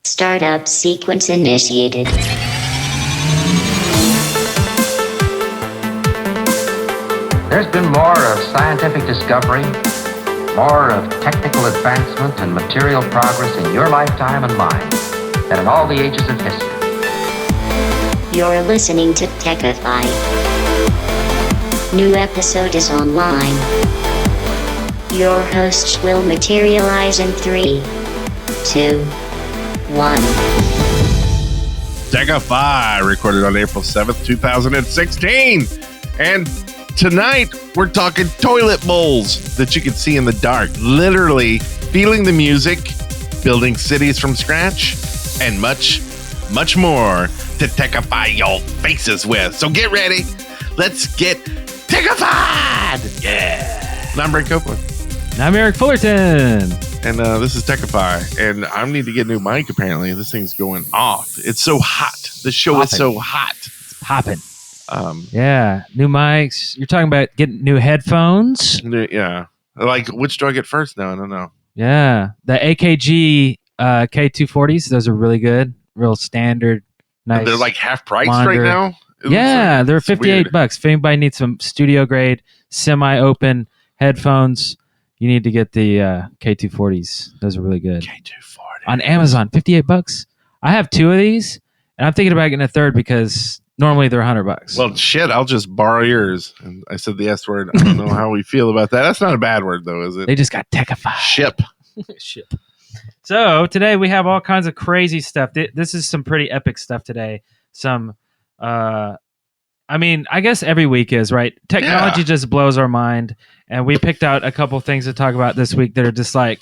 Startup sequence initiated. There's been more of scientific discovery, more of technical advancement and material progress in your lifetime and mine than in all the ages of history. You're listening to Techify. New episode is online. Your hosts will materialize in 3, 2, 1. Techify, recorded on April 7th, 2016. And tonight, we're talking toilet bowls that you can see in the dark. Literally feeling the music, building cities from scratch, and much, much more to techify your faces with. So get ready. Let's get techified. Yeah. And I'm Brent Copeland. And I'm Eric Fullerton. And this is Techify. And I need to get a new mic, apparently. This thing's going off. It's so hot. The show is so hot. It's popping. Yeah. New mics. You're talking about getting new headphones? Yeah. Like, which do I get first now? I don't know. Yeah. The AKG K240s, those are really good. Real standard. Nice. They're like half price monitor. right now? Yeah, they're $58. If anybody needs some studio grade, semi-open headphones, you need to get the K240s. Those are really good. K240. On Amazon, $58. I have 2 of these, and I'm thinking about getting a third because normally they're $100. Well, shit, I'll just borrow yours. And I said the S word. I don't know how we feel about that. That's not a bad word, though, is it? They just got techified. Ship. Ship. So today we have all kinds of crazy stuff. This is some pretty epic stuff today. Some, I guess every week is, right? Technology just blows our mind. And we picked out a couple things to talk about this week that are just like,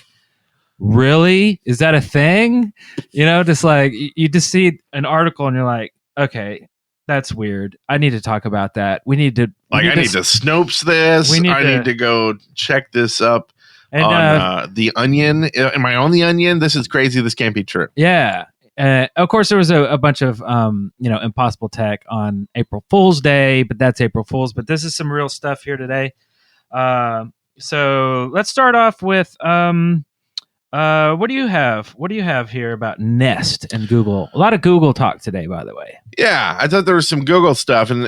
really? Is that a thing? You know, just like you just see an article and you're like, okay, that's weird. I need to talk about that. I need to Snopes this. I need to go check this up and, on The Onion. Am I on The Onion? This is crazy. This can't be true. Yeah. Of course, there was a bunch of, impossible tech on April Fool's Day, but that's April Fool's. But this is some real stuff here today. So let's start off with what do you have? What do you have here about Nest and Google? A lot of Google talk today, by the way. Yeah, I thought there was some Google stuff, and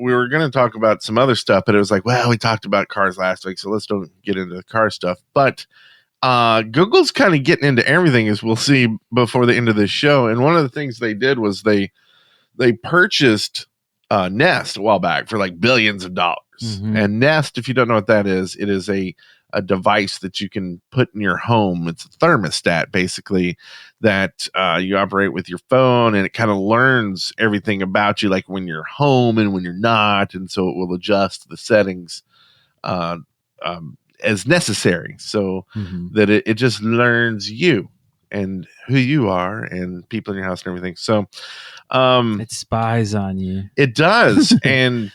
we were going to talk about some other stuff, but it was like, well, we talked about cars last week, so let's don't get into the car stuff. But Google's kind of getting into everything, as we'll see before the end of this show. And one of the things they did was they purchased Nest a while back for like billions of dollars. Mm-hmm. And Nest, if you don't know what that is, it is a device that you can put in your home. It's a thermostat, basically, that you operate with your phone, and it kind of learns everything about you, like when you're home and when you're not, and so it will adjust the settings as necessary, so that it just learns you and who you are and people in your house and everything. So it spies on you. It does. and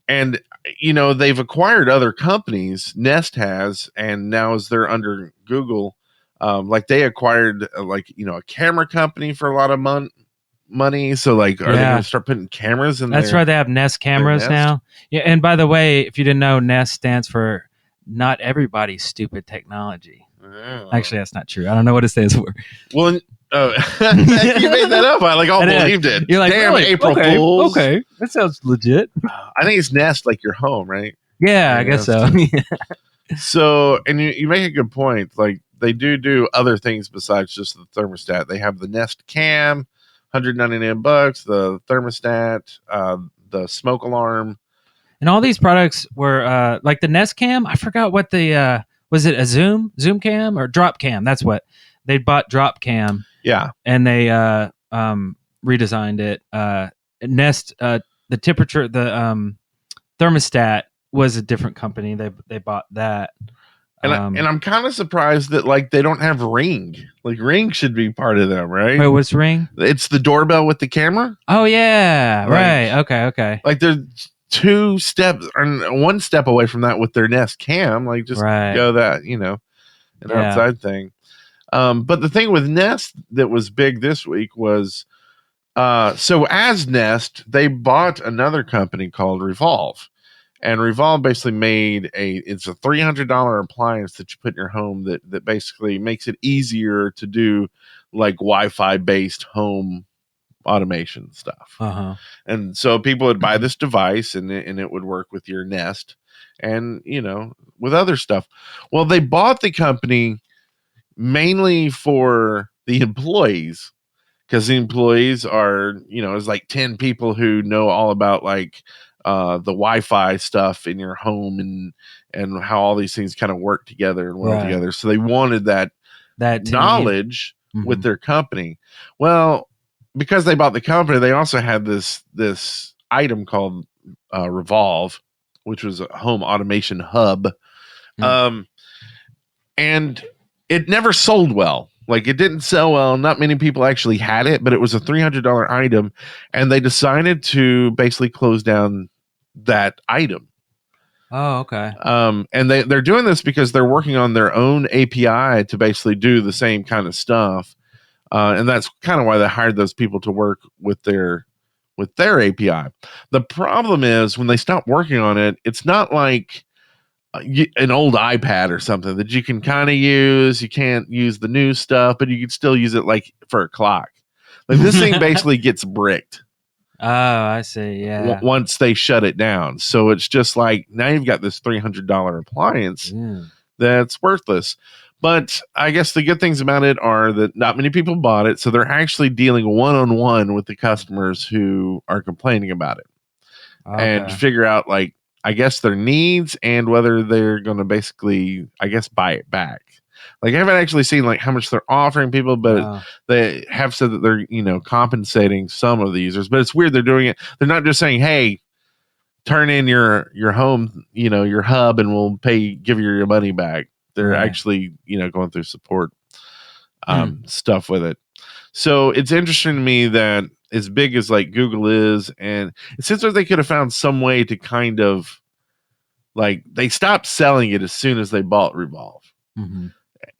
they've acquired other companies. Nest has, and now as they're under Google, like they acquired a camera company for a lot of money. So like, are they going to start putting cameras in? That's right. They have Nest cameras now. Yeah. And by the way, if you didn't know, Nest stands for Not Everybody's Stupid Technology. Oh. Actually, that's not true. I don't know what it stands for. Well, you made that up. I believed it. You're like, damn, really? April Fools. Okay, that sounds legit. I think it's Nest, like your home, right? Yeah, I guess so. So, and you make a good point. Like they do other things besides just the thermostat. They have the Nest Cam, $199. The thermostat, the smoke alarm. And all these products were like the Nest Cam. I forgot what the was it a Zoom Cam or Drop Cam? That's what they bought. Drop Cam. Yeah, and they redesigned it. Nest, the temperature, the thermostat was a different company. They bought that. And I'm kind of surprised that like they don't have Ring. Like Ring should be part of them, right? Wait, what's Ring? It's the doorbell with the camera. Oh yeah, right. Okay. Like they're 2 steps or 1 step away from that with their Nest Cam. Like just go that, an outside thing. But the thing with Nest that was big this week was, so as Nest, they bought another company called Revolve. And Revolve basically made it's a $300 appliance that you put in your home that basically makes it easier to do like Wi-Fi based home automation stuff. Uh-huh. And so people would buy this device and it would work with your Nest and, with other stuff. Well, they bought the company mainly for the employees, because the employees are, it's like 10 people who know all about like the Wi-Fi stuff in your home and how all these things kind of work together and well together. So they wanted that knowledge with their company. Well, because they bought the company, they also had this item called Revolve, which was a home automation hub. And it never sold well. Like, it didn't sell well. Not many people actually had it, but it was a $300 item, and they decided to basically close down that item. Oh, okay. And they're doing this because they're working on their own API to basically do the same kind of stuff. And that's kind of why they hired those people to work with their API. The problem is when they stop working on it, it's not like an old iPad or something that you can kind of use. You can't use the new stuff, but you can still use it like for a clock. Like, this thing basically gets bricked. Oh, I see. Yeah. Once they shut it down. So it's just like, now you've got this $300 appliance that's worthless. But I guess the good things about it are that not many people bought it. So they're actually dealing one-on-one with the customers who are complaining about it. Okay. And figure out, like, I guess their needs and whether they're going to basically, I guess, buy it back. Like, I haven't actually seen like how much they're offering people, but they have said that they're, compensating some of the users. But it's weird they're doing it. They're not just saying, "Hey, turn in your home, your hub, and we'll give you your money back." They're actually, going through support stuff with it. So it's interesting to me that as big as like Google is, and it seems like they could have found some way to kind of like, they stopped selling it as soon as they bought Revolve. Mm-hmm.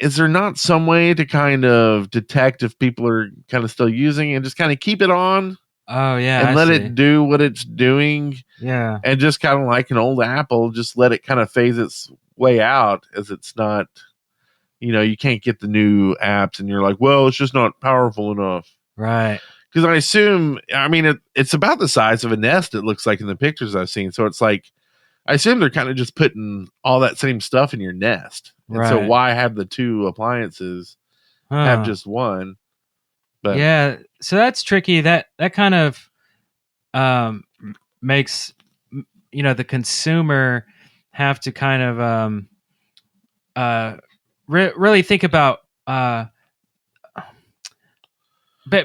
Is there not some way to kind of detect if people are kind of still using it and just kind of keep it on? Oh, yeah. And let it do what it's doing. Yeah. And just kind of like an old Apple, just let it kind of phase its way out, as it's not, you can't get the new apps and you're like, well, it's just not powerful enough. Right. Because I assume, it's about the size of a Nest, it looks like in the pictures I've seen. So it's like, I assume they're kind of just putting all that same stuff in your Nest. And so why have the two appliances have just one? But yeah, so that's tricky. That kind of makes, the consumer have to kind of really think about, but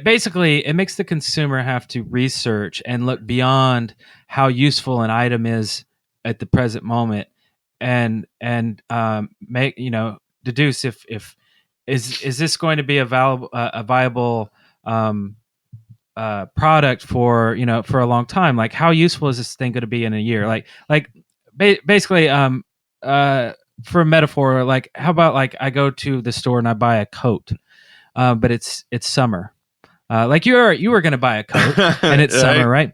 basically it makes the consumer have to research and look beyond how useful an item is at the present moment, and make, deduce if is this going to be a viable product for for a long time. Like, how useful is this thing going to be in a year? Basically, for a metaphor, like, how about like I go to the store and I buy a coat, but it's summer. Like, you were going to buy a coat and it's summer, right?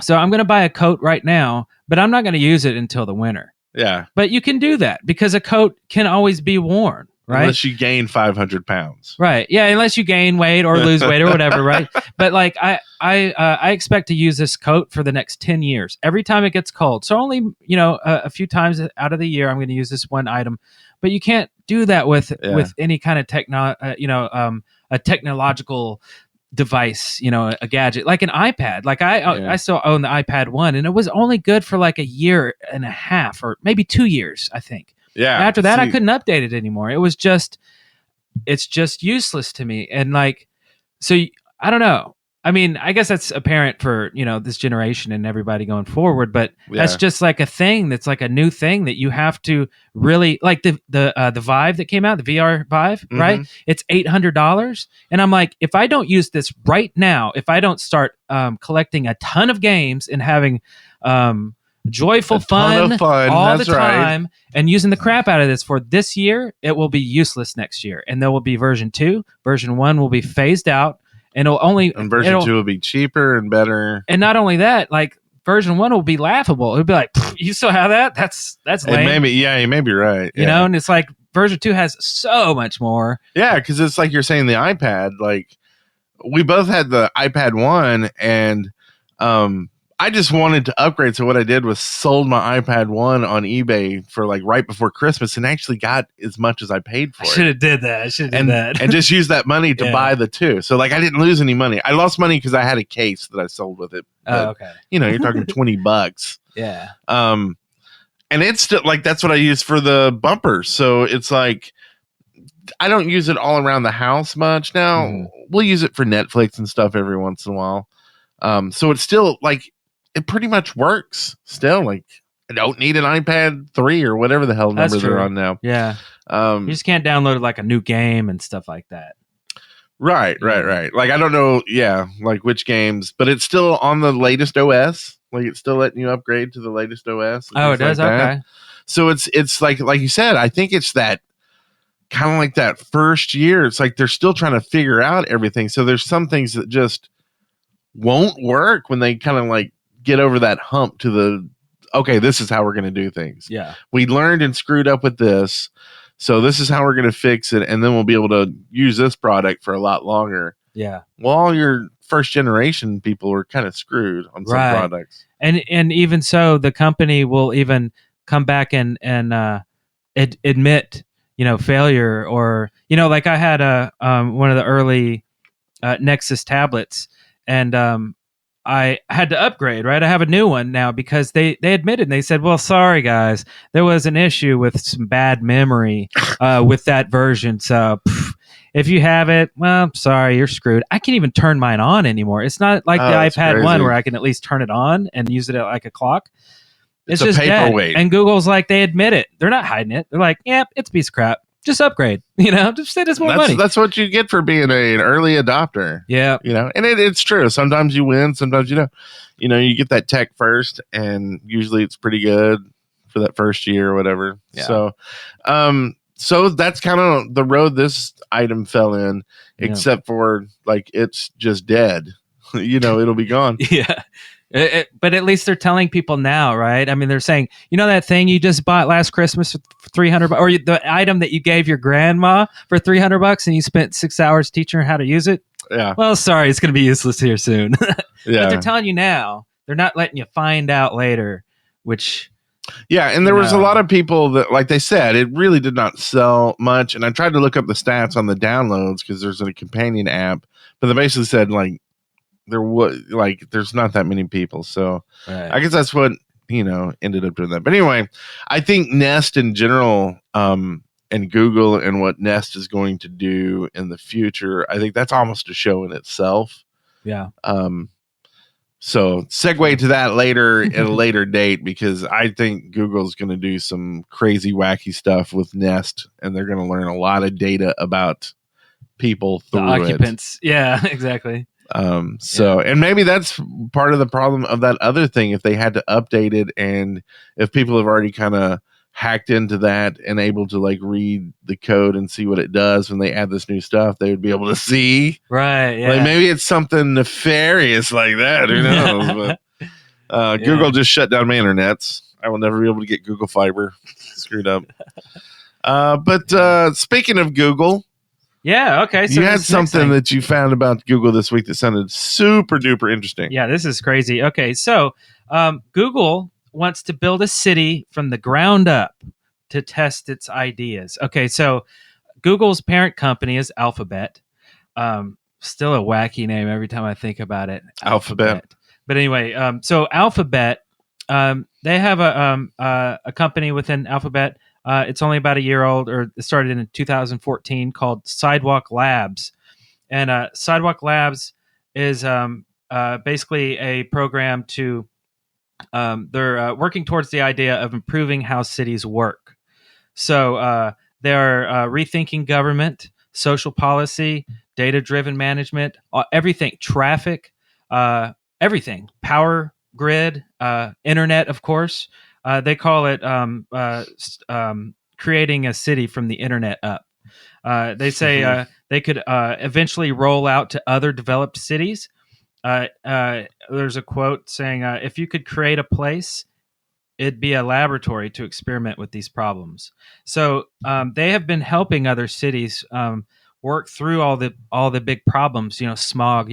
So I'm going to buy a coat right now, but I'm not going to use it until the winter. Yeah. But you can do that because a coat can always be worn, right? Unless you gain 500 pounds. Right. Yeah. Unless you gain weight or lose weight or whatever, right? But like, I expect to use this coat for the next 10 years. Every time it gets cold. So only, a few times out of the year, I'm going to use this one item. But you can't do that with any kind of a technological device, a gadget, like an iPad. Like I still own the iPad 1, and it was only good for like a year and a half or maybe 2 years, I think. Yeah. And after that, I couldn't update it anymore. It's just useless to me. And like, so I don't know. I mean, I guess that's apparent for, this generation and everybody going forward, but that's just like a thing that's like a new thing that you have to really, like the Vive that came out, the VR Vive, right? It's $800. And I'm like, if I don't use this right now, if I don't start collecting a ton of games and having joyful fun all the time and using the crap out of this for this year, it will be useless next year. And there will be version 2. Version 1 will be phased out. And version 2 will be cheaper and better. And not only that, like, version 1 will be laughable. It'll be like, you still have that? That's lame. You may be right. You know, and it's like version 2 has so much more. Yeah, because it's like you're saying the iPad. Like we both had the iPad 1, and I just wanted to upgrade. So what I did was sold my iPad 1 on eBay for like right before Christmas, and actually got as much as I paid for I should it. have did that. I should have did that. And just used that money to Yeah. buy the 2. So like I didn't lose any money. I lost money because I had a case that I sold with it. But, Oh, okay. you know, you're talking $20. Yeah. And it's still like that's what I use for the bumpers. So it's like I don't use it all around the house much now. Mhm. We'll use it for Netflix and stuff every once in a while. So it's still like it pretty much works still. Like I don't need an iPad 3 or whatever the hell That's number they're true. on now. Yeah. You just can't download like a new game and stuff like that. Right. Like I don't know, like which games, but it's still on the latest OS. Like it's still letting you upgrade to the latest OS. and Oh, it things does. like that. Okay. So it's like you said, I think it's that kind of like that first year. It's like they're still trying to figure out everything. So there's some things that just won't work when they kind of like get over that hump to the okay, this is how we're going to do things. Yeah. We learned and screwed up with this. So this is how we're going to fix it, and then we'll be able to use this product for a lot longer. Yeah. Well, all your first generation people were kind of screwed on some Right. products. And even so, the company will even come back and admit, failure, or like I had one of the early Nexus tablets, and I had to upgrade. Right, I have a new one now because they admitted, and they said, "Well, sorry guys, there was an issue with some bad memory with that version. So if you have it, well, sorry, you're screwed. I can't even turn mine on anymore. It's not like the that's iPad crazy. 1 where I can at least turn it on and use it like a clock. It's It's a just dead. paperweight. And Google's like, they admit it. They're not hiding it. They're like, yeah, it's a piece of crap. Just upgrade. Just send us more money. That's what you get for being an early adopter. Yeah. And it's true. Sometimes you win, sometimes you don't. You get that tech first, and usually it's pretty good for that first year or whatever. Yeah. So that's kind of the road this item fell in, Yeah. except for like it's just dead. It'll be gone. Yeah. But at least they're telling people now, right? I mean, they're saying, that thing you just bought last Christmas for $300, or the item that you gave your grandma for $300 and you spent 6 hours teaching her how to use it. Yeah. Well, sorry, it's going to be useless here soon. Yeah. But they're telling you now. They're not letting you find out later, which... Yeah, and there was a lot of people that, like they said, it really did not sell much. And I tried to look up the stats on the downloads because there's a companion app, but they basically said like there's not that many people. So Right. I guess that's what ended up doing that. But anyway, I think Nest in general, and Google and what Nest is going to do in the future, I think that's almost a show in itself. Yeah. So segue to that later at a later date, because I think Google's going to do some crazy, wacky stuff with Nest, and they're going to learn a lot of data about people The through occupants. Yeah, exactly. And maybe that's part of the problem of that other thing. If they had to update it, and if people have already kind of hacked into that and able to like read the code and see what it does when they add this new stuff, they would be able to see. Right. Yeah. Like maybe it's something nefarious like that. Who knows? But Google just shut down my internets. I will never be able to get Google Fiber. Screwed up. But speaking of Google, Yeah. Okay. So you had this next something thing- that you found about Google this week that sounded super duper interesting. Yeah, this is crazy. Okay, so Google wants to build a city from the ground up to test its ideas. Okay, so Google's parent company is Alphabet. Still a wacky name every time I think about it. Alphabet. But anyway, so Alphabet, they have a company within Alphabet. It's only about a year old, or it started in 2014, called Sidewalk Labs. And Sidewalk Labs is basically a program to, they're working towards the idea of improving how cities work. So they're rethinking government, social policy, data-driven management, everything, traffic, everything, power grid, internet, of course. They call it creating a city from the internet up. They say they could eventually roll out to other developed cities. There's a quote saying, if you could create a place, it'd be a laboratory to experiment with these problems. So they have been helping other cities work through all the big problems, smog,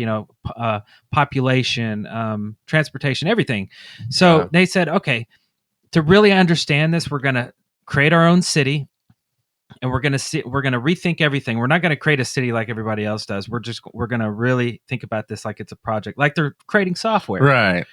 population, transportation, everything. So they said, okay, to really understand this, we're going to create our own city, and we're going to rethink everything. We're not going to create a city like everybody else does. We're going to really think about this like it's a project, like they're creating software, right.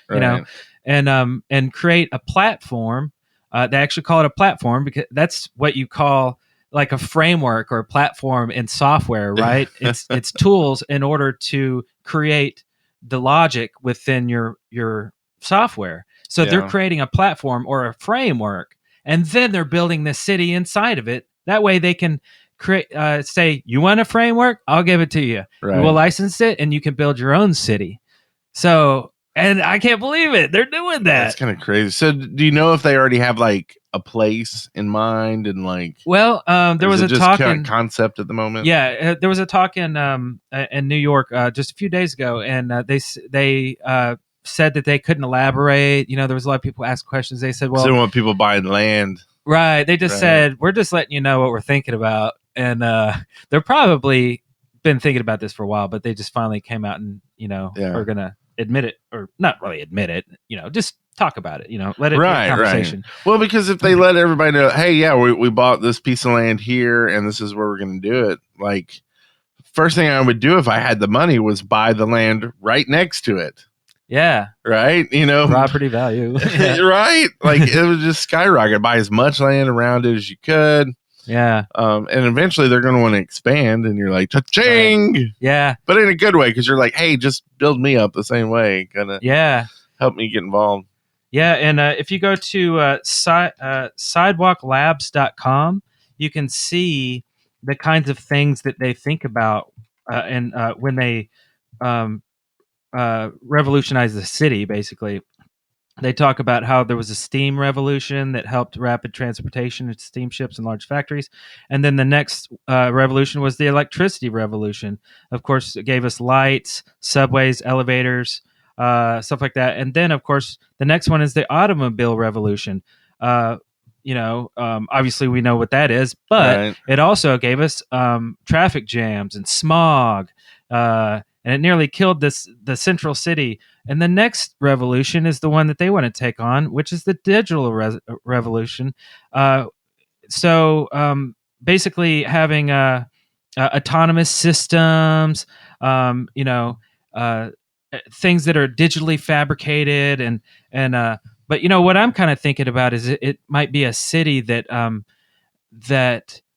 And create a platform. They actually call it a platform because that's what you call like a framework or a platform in software, right? It's tools in order to create the logic within your software. So they're creating a platform or a framework, and then they're building the city inside of it. That way they can create, say, you want a framework? I'll give it to you. Right. We'll license it, and you can build your own city. So, and I can't believe it. They're doing that. That's kind of crazy. So do you know if they already have like a place in mind and like? Well, there was a talk in concept at the moment. Yeah, there was a talk in New York just a few days ago, and they said that they couldn't elaborate. There was a lot of people ask questions. They said, "Well, they don't want people buying land." Right. They just said, "We're just letting you know what we're thinking about," and they're probably been thinking about this for a while, but they just finally came out and are gonna admit it, or not really admit it. Just talk about it. Let it be a conversation. Right. Well, because if they let everybody know, hey, yeah, we bought this piece of land here, and this is where we're going to do it. Like, first thing I would do if I had the money was buy the land right next to it. Yeah. Right. Property value. Right. Like it would just skyrocket. Buy as much land around it as you could. Yeah. And eventually they're going to want to expand, and you're like, cha-ching. Right. Yeah. But in a good way, because you're like, hey, just build me up the same way. Help me get involved. Yeah. And if you go to sidewalklabs.com, you can see the kinds of things that they think about and when they revolutionize the city. Basically, they talk about how there was a steam revolution that helped rapid transportation of steamships and large factories, and then the next revolution was the electricity revolution. Of course, it gave us lights, subways, elevators, stuff like that. And then, of course, the next one is the automobile revolution. Obviously we know what that is, but it also gave us traffic jams and smog, and it nearly killed the central city. And the next revolution is the one that they want to take on, which is the digital revolution. Basically having autonomous systems, things that are digitally fabricated, but what I'm kind of thinking about is it might be a city that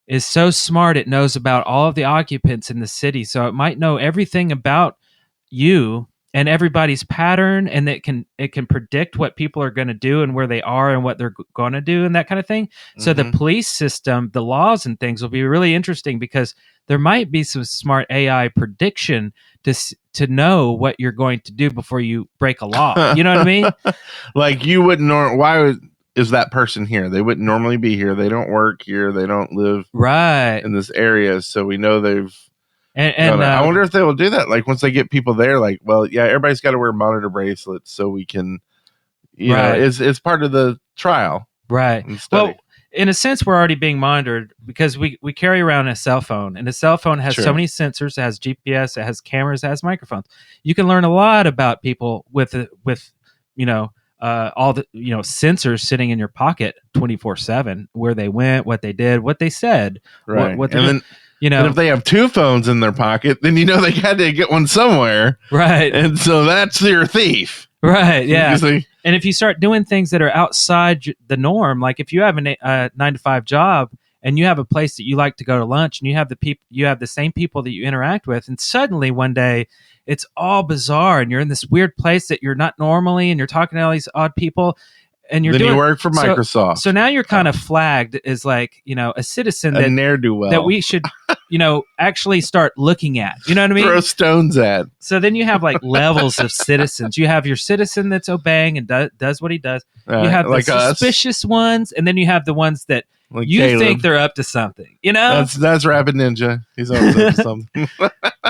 is so smart it knows about all of the occupants in the city, so it might know everything about you and everybody's pattern, and it can predict what people are going to do and where they are and what they're going to do and that kind of thing. Mm-hmm. So the police system, the laws and things will be really interesting, because there might be some smart AI prediction to know what you're going to do before you break a law. You know what I mean? Like you wouldn't is that person here? They wouldn't normally be here. They don't work here. They don't live in this area. So we know they've. And I wonder if they will do that. Like once they get people there, like, well, yeah, everybody's got to wear monitor bracelets so we can, you know, it's part of the trial. Right. Well, in a sense, we're already being monitored because we carry around a cell phone, and a cell phone has so many sensors. It has GPS, it has cameras, it has microphones. You can learn a lot about people with all the sensors sitting in your pocket 24/7, where they went, what they did, what they said, right? What and then. And if they have two phones in their pocket, then they had to get one somewhere. Right. And so that's your thief. Right, yeah. And if you start doing things that are outside the norm, like if you have a 9-to-5 job and you have a place that you like to go to lunch, and you have the same people that you interact with, and suddenly one day it's all bizarre and you're in this weird place that you're not normally, and you're talking to all these odd people. And you work for Microsoft. So now you're kind of flagged as like, a citizen a ne'er-do-well that we should, actually start looking at. You know what I mean? Throw stones at. So then you have like levels of citizens. You have your citizen that's obeying and does what he does. You have the suspicious ones, and then you have the ones that like you Caleb. Think they're up to something. That's Rapid Ninja. He's always up to something.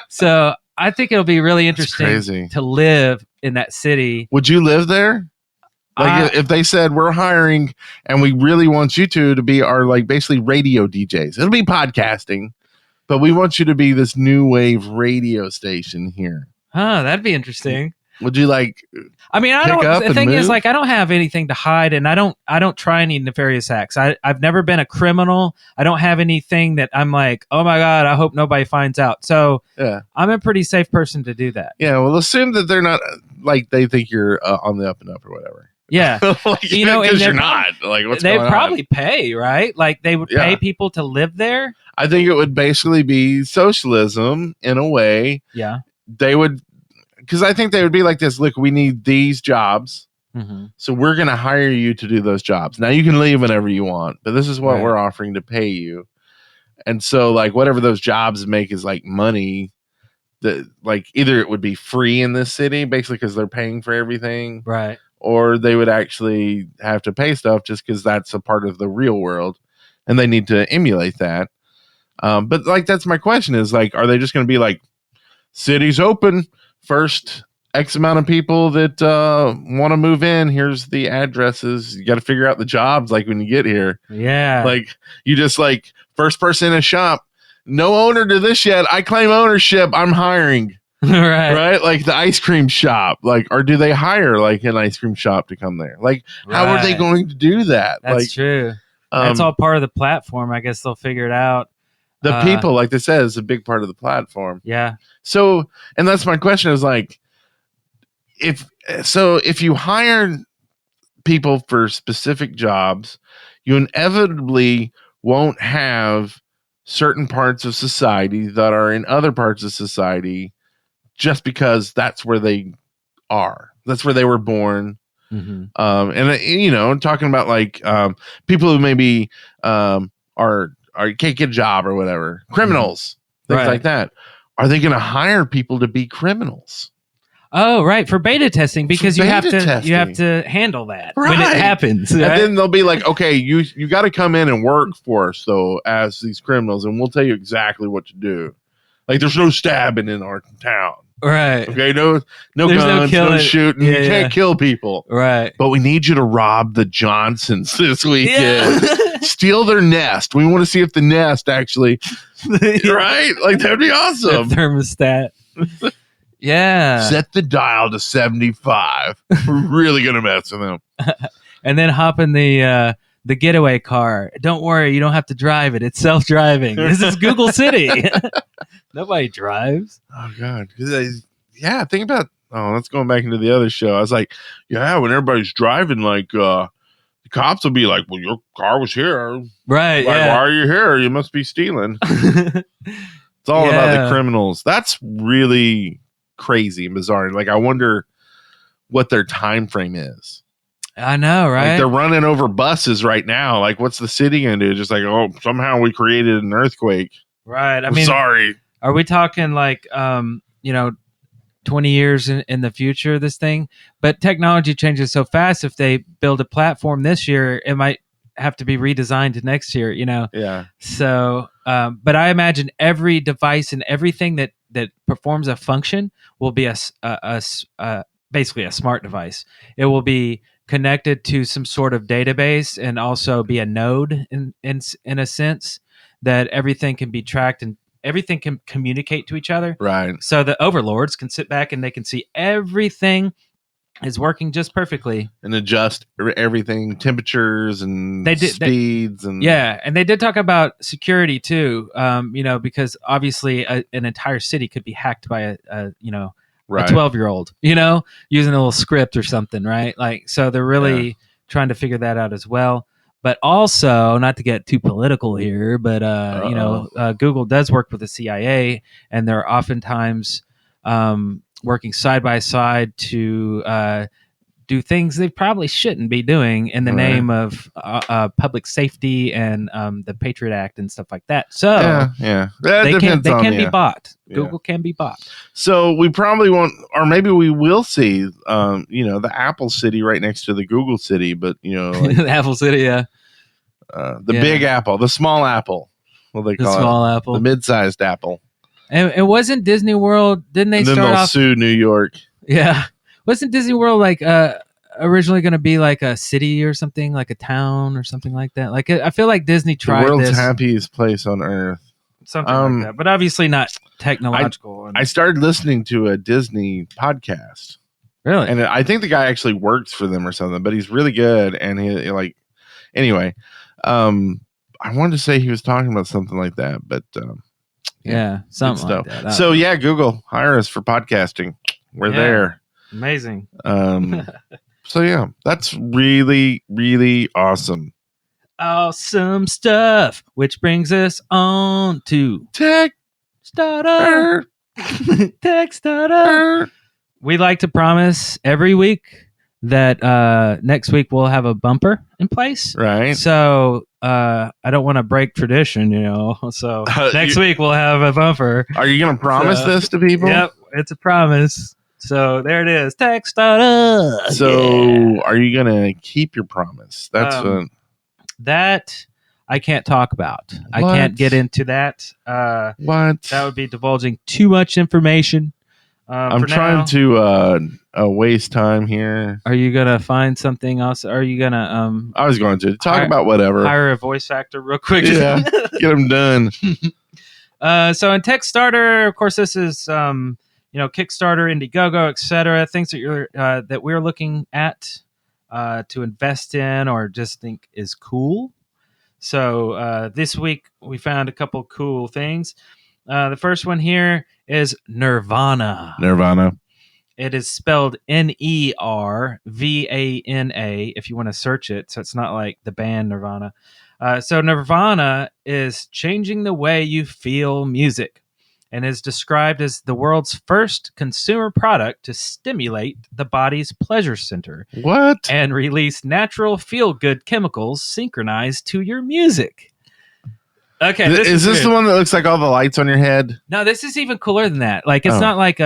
So I think it'll be really interesting to live in that city. Would you live there? Like if they said we're hiring and we really want you to be our like basically radio DJs. It'll be podcasting, but we want you to be this new wave radio station here. That'd be interesting. Would you like? I mean, I pick don't. up The and thing is, move? like, I don't have anything to hide, and I don't try any nefarious acts. I've never been a criminal. I don't have anything that I'm like, oh my god, I hope nobody finds out. So Yeah, I'm a pretty safe person to do that. yeah. Well, assume that they're not like they think you're on the up and up or whatever. Yeah, Like, You know, and because you're they're not. Like, what's they going on? probably pay, right? Like they would pay Yeah. people to live there. I think it would basically be socialism in a way. Yeah. They would, because I think they would be like this. Look, we need these jobs. Mm-hmm. So we're going to hire you to do those jobs. Now you can leave whenever you want, but this is what Right. we're offering to pay you. And so like whatever those jobs make is like money that like either it would be free in this city basically because they're paying for everything, Right. or they would actually have to pay stuff just because that's a part of the real world and they need to emulate that. But like, that's my question is like, are they just going to be like cities open first X amount of people that want to move in? Here's the addresses. You got to figure out the jobs. Like when you get here, Yeah. like you just like first person in a shop, no owner to this yet. I claim ownership. I'm hiring. right. Right. Like the ice cream shop, like, or do they hire like an ice cream shop to come there? Like, how are they Right. going to do that? That's like, true. That's all part of the platform. I guess they'll figure it out. the people, like they said, is a big part of the platform. Yeah. So, and that's my question is like, if you hire people for specific jobs, you inevitably won't have certain parts of society that are in other parts of society just because that's where they are. That's where they were born. Mm-hmm. And you know, talking about like people who maybe are can't get a job or whatever, criminals, things Right. like that. Are they going to hire people to be criminals? Oh, right, for beta testing because For you have beta to you have testing. to handle that when it Right. happens. And right? then they'll be like, okay, you got to come in and work for us though as these criminals, and we'll tell you exactly what to do. Like, there's no stabbing in our town. right, Okay, no There's no guns, no killing. shooting. Yeah, you can't kill people. right. But we need you to rob the Johnsons this weekend. Steal their nest. We want to see if the nest actually, right? Like, that'd be The awesome. thermostat. Yeah, Set the dial to 75. We're really gonna mess with them. and then hop in the getaway car. Don't worry, you don't have to drive it. It's self-driving. This is Google City. Nobody drives. Oh God. Yeah, think about. Oh, that's going back into the other show. I was like, yeah, when everybody's driving, like the cops will be like, well, your car was here. Right. Like, why Yeah. are you here? You must be stealing. It's all about Yeah. the criminals. That's really crazy and bizarre. Like, I wonder what their time frame is. I know, Like, right? they're running over buses right now. Like, what's the city gonna do? Just like, oh, somehow we created an earthquake. right. I I'm mean, sorry. are we talking like 20 years in the future, this thing? But technology changes so fast. If they build a platform this year, it might have to be redesigned next year, Yeah. So but I imagine every device and everything that performs a function will be basically a smart device. It will be connected to some sort of database and also be a node in a sense that everything can be tracked and everything can communicate to each other. Right. So the overlords can sit back and they can see everything is working just perfectly. And adjust everything, temperatures and speeds and And they did talk about security too. Because obviously an entire city could be hacked by a right. 12-year-old, using a little script or something, right? Like, so they're really trying to figure that out as well. But also, not to get too political here, but Google does work with the CIA, and they're oftentimes working side by side to do things they probably shouldn't be doing in the Right. name of public safety and the Patriot Act and stuff like that. So yeah. That they can depends on be bought. Yeah. Google can be bought. So we probably won't, or maybe we will see, the Apple City right next to the Google City, but like, Apple City, yeah. the Yeah. big Apple, the small Apple, what they The call small it, Apple. the mid-sized Apple. And it wasn't Disney World. Didn't they And then start they'll off? sue New York. Yeah. Wasn't Disney World like originally going to be like a city or something, like a town or something like that. Like I feel like Disney The tried world's this, happiest place on earth. something like that, but obviously not technological. I started listening to a Disney podcast. Really? And I think the guy actually works for them or something, but he's really good. And he like, anyway, I wanted to say he was talking about something like that, but yeah, something like stuff. that. So yeah, Google, hire us for podcasting. We're there. Amazing. So yeah, that's really, really awesome. Awesome stuff. Which brings us on to Tech Starter. Tech Starter. We like to promise every week that next week we'll have a bumper in place. Right. So I don't want to break tradition, So next week we'll have a bumper. Are you going to promise this to people? Yep, it's a promise. So there it is. Tech Starter. So are you going to keep your promise? That's that I can't talk about. I What? can't get into that. what? That would be divulging too much information. I'm for trying now. to waste time here. Are you gonna find something else? Are you gonna I was going to talk Hire- about whatever. hire a voice actor real quick? Yeah. Get them done. So in Tech Starter, of course, this is Kickstarter, Indiegogo, etc. Things that you're that we're looking at to invest in or just think is cool. So this week we found a couple cool things. The first one here is Nirvana. Nirvana. It is spelled Nervana if you want to search it. So it's not like the band Nirvana. So Nirvana is changing the way you feel music and is described as the world's first consumer product to stimulate the body's pleasure center What? and release natural feel-good chemicals synchronized to your music. Okay, Is this weird. the one that looks like all the lights on your head? No, this is even cooler than that. Like it's not like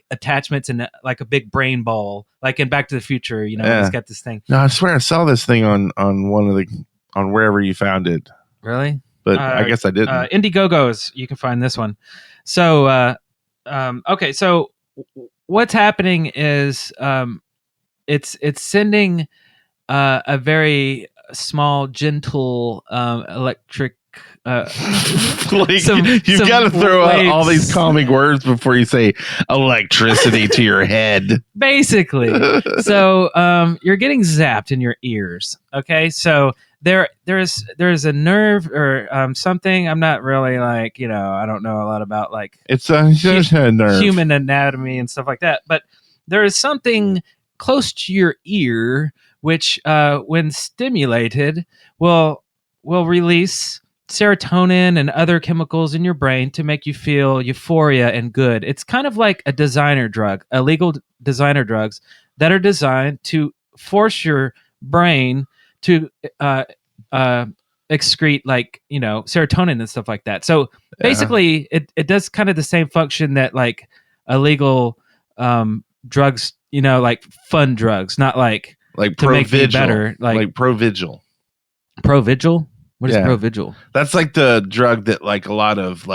attachments and like a big brain ball, like in Back to the Future. Yeah. It's got this thing. No, I swear I saw this thing on one of the on wherever you found it, Really? but I guess I didn't. Indiegogo's. You can find this one. So, okay. So what's happening is it's sending a very small, gentle electric. Like, some you've got to throw out all waves. these calming words before you say electricity to your head. Basically. So you're getting zapped in your ears. Okay, so there's a nerve or something. I'm not really I don't know a lot about It's a nerve. human anatomy and stuff like that, but there is something close to your ear which when stimulated will release serotonin and other chemicals in your brain to make you feel euphoria and good. It's kind of like a designer drug, illegal designer drugs that are designed to force your brain to excrete serotonin and stuff like that. So basically it does kind of the same function that illegal drugs, like fun drugs, not like to make you Provigil. better. Like Provigil. Provigil? What is Yeah. Provigil? That's like the drug that a lot of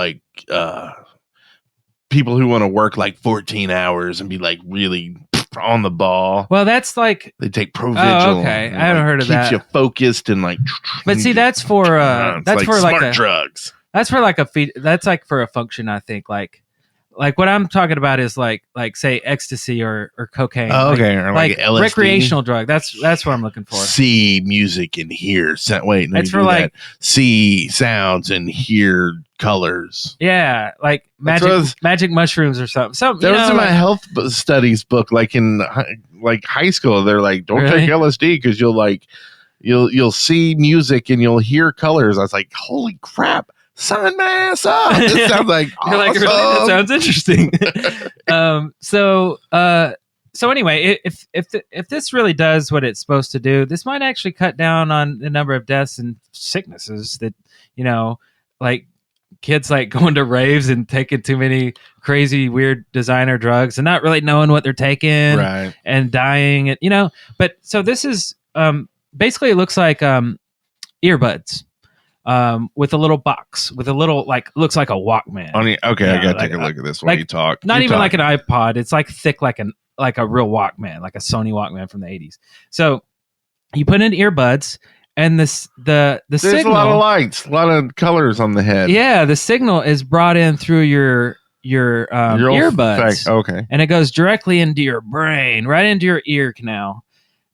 people who want to work 14 hours and be really on the ball. Well, that's like, They take Provigil. Oh, okay. and, I haven't heard of that. Keeps you focused and but see, that's for it's that's for smart like a drugs. that's for like a that's like for a function. I think like what I'm talking about is like say ecstasy or cocaine. Oh, okay. Or like LSD. recreational drug. That's what I'm looking for. See music and hear sound. Wait, let It's me for do like- that. See sounds and hear colors. Yeah, like That's what magic mushrooms or something. That was in my health studies book, in high school. They're like, don't Really? take LSD because you'll see music and you'll hear colors. I was like, holy crap, sign my ass up. This sounds like You're like, really? That awesome. sounds interesting. So anyway, if this really does what it's supposed to do, this might actually cut down on the number of deaths and sicknesses that like kids going to raves and taking too many crazy weird designer drugs and not really knowing what they're taking Right. and dying and But so this is basically it looks like earbuds. With a little box, with a little looks like a Walkman. Okay, I Yeah, gotta like, take a look at this while you talk. Not You even talk. like an iPod. It's thick like an like a real Walkman, like a Sony Walkman from the 80s. So you put in earbuds, and the There's signal, a lot of lights, a lot of colors on the head. yeah, the signal is brought in through your earbuds, Okay. and it goes directly into your brain, right into your ear canal.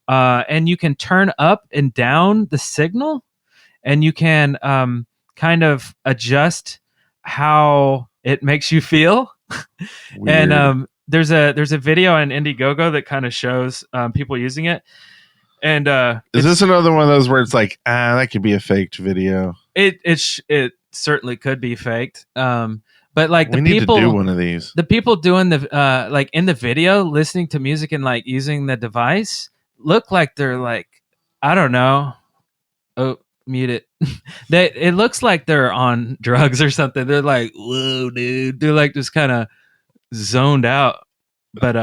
And you can turn up and down the signal, and you can kind of adjust how it makes you feel. Weird. And there's a video on Indiegogo that kind of shows people using it. And is this another one of those where it's like, that could be a faked video? It certainly could be faked. But like We need to do one of these. the people doing the like in the video, listening to music and like using the device, look like they're like, I don't know. Oh, mute it. It looks like they're on drugs or something. They're like, whoa, dude. They're like just kind of zoned out. But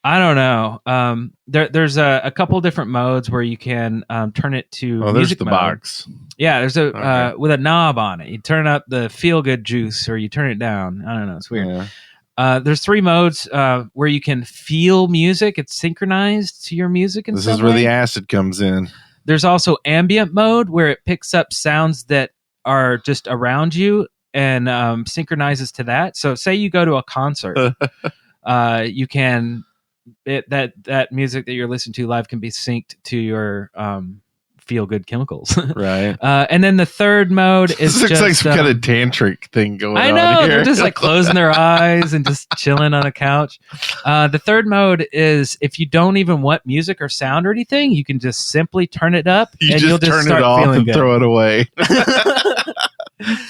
I don't know. There's a couple different modes where you can turn it to there's music the mode. box. Yeah, there's a Okay. with a knob on it. You turn up the feel good juice, or you turn it down. I don't know. It's weird. Yeah. There's 3 modes where you can feel music. It's synchronized to your music. This is where the acid comes in. There's also ambient mode where it picks up sounds that are just around you and synchronizes to that. So say you go to a concert, you can that music that you're listening to live can be synced to your feel good chemicals. Right. And then the third mode is This looks just like some kind of tantric thing going on. I know, here. they're just like closing their eyes and just chilling on a couch. The third mode is if you don't even want music or sound or anything, you can just simply turn it up You and just you'll just turn start it off feeling and good. throw it away.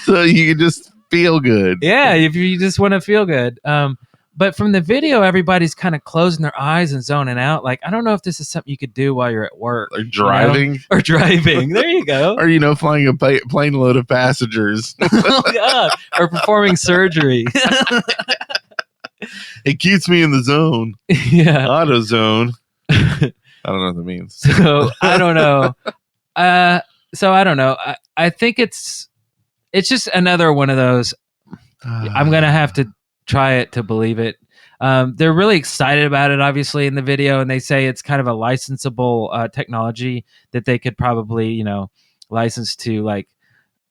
So you can just feel good. Yeah, if you just want to feel good. But from the video, everybody's kind of closing their eyes and zoning out. Like, I don't know if this is something you could do while you're at work. Like driving. You know? Or driving. There you go. Or, flying a plane load of passengers. Oh, God. Or performing surgery. It keeps me in the zone. Yeah. Auto zone. I don't know what that means. So, I don't know. I think it's just another one of those. I'm going to have to try it to believe it. They're really excited about it, obviously, in the video, and they say it's kind of a licensable technology that they could probably, license to like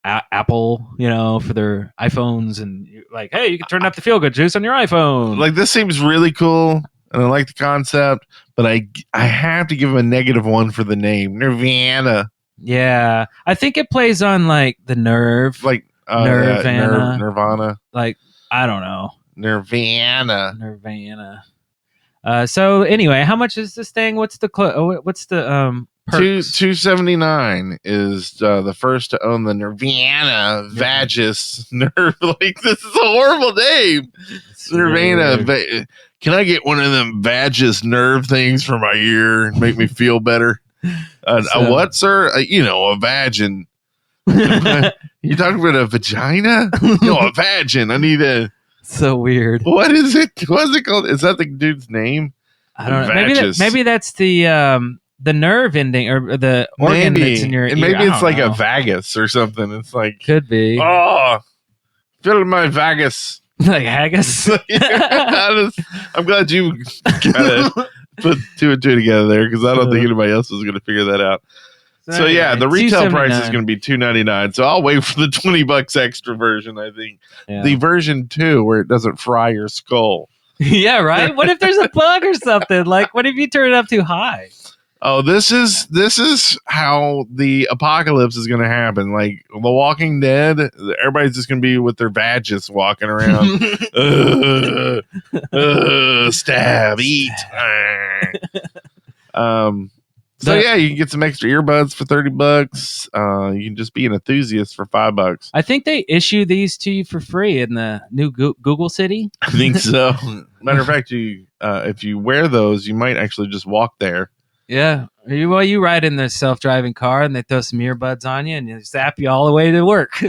Apple, for their iPhones, and like, hey, you can turn up the feel good juice on your iPhone. Like, this seems really cool, and I like the concept, but I have to give them a -1 for the name, Nirvana. Yeah, I think it plays on like the nerve, Like Nirvana. Nirvana. Like, I don't know. Nirvana. So anyway, how much is this thing? What's the perks? $279 is the first to own the Nirvana Vagus nerve. Like, this is a horrible name. Nirvana. Can I get one of them Vagus nerve things for my ear and make me feel better? A what, sir? A vagin. You talking about a vagina? No, a vagin. I need a. So weird. What is it? What's it called? Is that the dude's name? I don't know. Maybe that's the nerve ending or the organ that's in your ear. And maybe it's like know. a vagus or something. It's like, could be. Oh, fill my vagus. Like haggis. I'm glad you kind of put 2 and 2 together there, because I don't think anybody else was going to figure that out. So yeah, the retail price is going to be $299. So I'll wait for the $20 extra version. I think the version 2 where it doesn't fry your skull. Yeah, right. What if there's a bug or something? Like, what if you turn it up too high? Oh, this is how the apocalypse is going to happen. Like The Walking Dead, everybody's just going to be with their badges walking around. Stab, eat. So yeah, you can get some extra earbuds for $30. You can just be an enthusiast for $5. I think they issue these to you for free in the new Google City. I think so. Matter of fact, if you wear those, you might actually just walk there. Yeah. Well, you ride in the self-driving car and they throw some earbuds on you and they zap you all the way to work.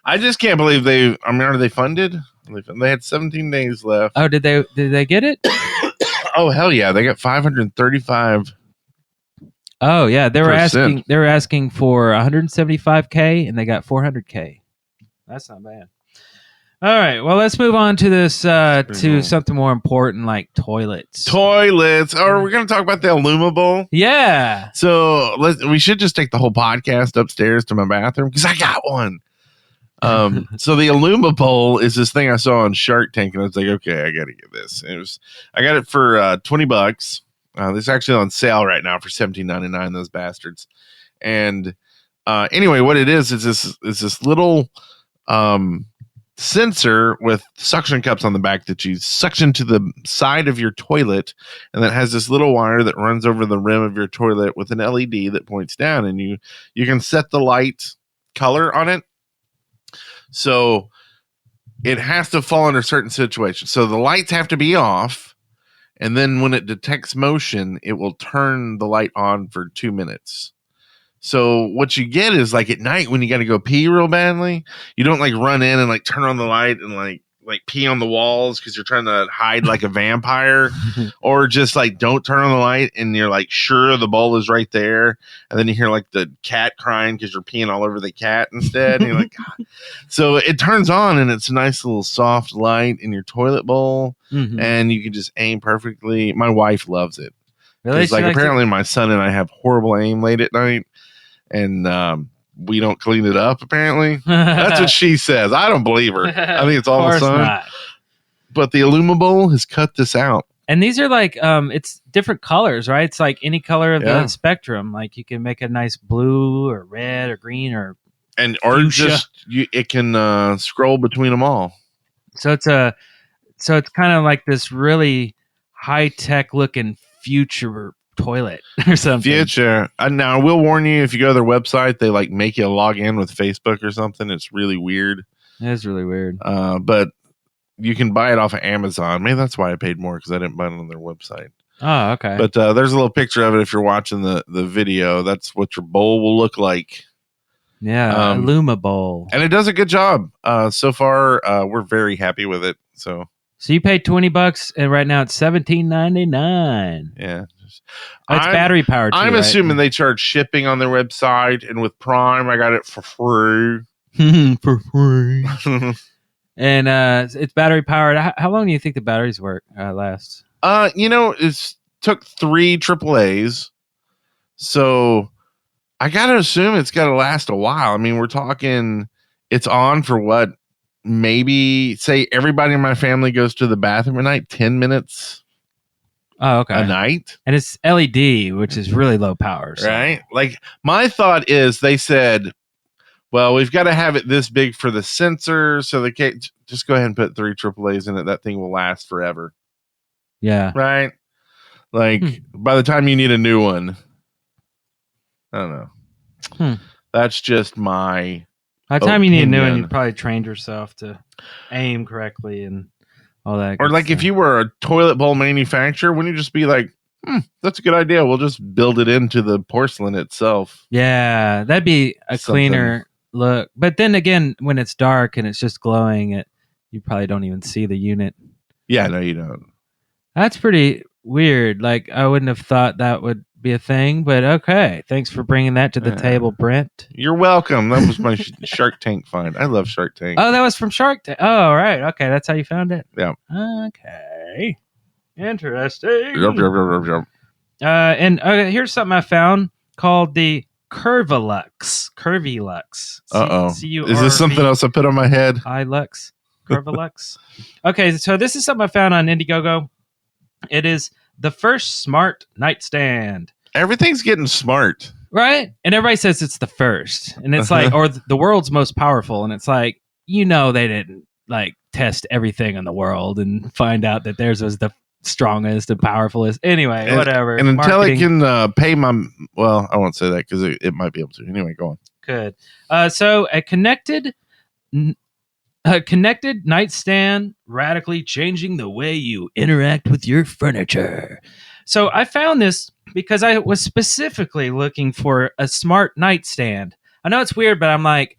I just can't believe are they funded? They had 17 days left. Oh, did they get it? Oh, hell yeah. They got 535. Oh, yeah. They were asking for 175K and they got 400K. That's not bad. All right. Well, let's move on to this pretty to cool. something more important, like toilets. Toilets. Or we're going to talk about the Illumable. Yeah. So we should just take the whole podcast upstairs to my bathroom because I got one. So the Illumable is this thing I saw on Shark Tank, and I was like, okay, I got to get this. I got it for $20. This is actually on sale right now for $17.99. Those bastards. And anyway, what it is this little sensor with suction cups on the back that you suction to the side of your toilet, and that has this little wire that runs over the rim of your toilet with an LED that points down, and you can set the light color on it. So it has to fall under certain situations. So the lights have to be off, and then when it detects motion, it will turn the light on for 2 minutes. So what you get is like at night when you got to go pee real badly, you don't like run in and like turn on the light and like pee on the walls because you're trying to hide like a vampire, or just like don't turn on the light and you're like sure the bowl is right there, and then you hear like the cat crying because you're peeing all over the cat instead. And you're like, God. So it turns on and it's a nice little soft light in your toilet bowl, and you can just aim perfectly. My wife loves it. Really? Like apparently my son and I have horrible aim late at night, and we don't clean it up, apparently. That's what she says. I don't believe her. I think it's all the sun. Not. But the Illumable has cut this out. And these are like, it's different colors, right? It's like any color of the spectrum. Like you can make a nice blue or red or green or fuchsia. It can scroll between them all. So it's kind of like this really high tech looking future toilet or something. Future. Now I will warn you, if you go to their website, they like make you log in with Facebook or something. It's really weird. It is really weird. But you can buy it off of Amazon. Maybe that's why I paid more, because I didn't buy it on their website. Oh, okay. But there's a little picture of it if you're watching the video. That's what your bowl will look like. Yeah, Illumable. And it does a good job. So far, we're very happy with it. So you paid $20, and right now it's $17.99. Yeah. It's battery powered. I'm assuming they charge shipping on their website, and with Prime, I got it for free. For free. And it's battery powered. How long do you think the batteries last? It's took 3 AAAs, so I gotta assume it's gotta last a while. I mean, we're talking it's on for what? Maybe say everybody in my family goes to the bathroom at night, 10 minutes. Oh, okay. A night. And it's LED, which is really low power. So. Right? Like my thought is they said, well, we've got to have it this big for the sensor, so they can't just go ahead and put 3 AAAs in it. That thing will last forever. Yeah. Right? Like by the time you need a new one, I don't know. That's just my by the time you need a new one, opinion. you probably trained yourself to aim correctly and all that. Or like if you were a toilet bowl manufacturer, wouldn't you just be like, that's a good idea. We'll just build it into the porcelain itself. Yeah, that'd be a cleaner look. But then again, when it's dark and it's just glowing, you probably don't even see the unit. Yeah, no, you don't. That's pretty weird. Like I wouldn't have thought that would be a thing, but okay. Thanks for bringing that to the table, Brent. You're welcome. That was my Shark Tank find. I love Shark Tank. Oh, that was from Shark Tank. Oh, right. Okay, that's how you found it. Yeah. Okay. Interesting. Yep. And here's something I found called the Curvilux. Uh-oh. Is this something else I put on my head? Ilux. Curvilux. Okay, so this is something I found on Indiegogo. It is the first smart nightstand. Everything's getting smart. Right? And everybody says it's the first. And it's like, or the world's most powerful. And it's like, they didn't like test everything in the world and find out that theirs was the strongest and powerfulest. Anyway, whatever. And until it can pay my, well, I won't say that because it might be able to. Anyway, go on. Good. So a connected nightstand, radically changing the way you interact with your furniture. So I found this because I was specifically looking for a smart nightstand. I know it's weird, but I'm like,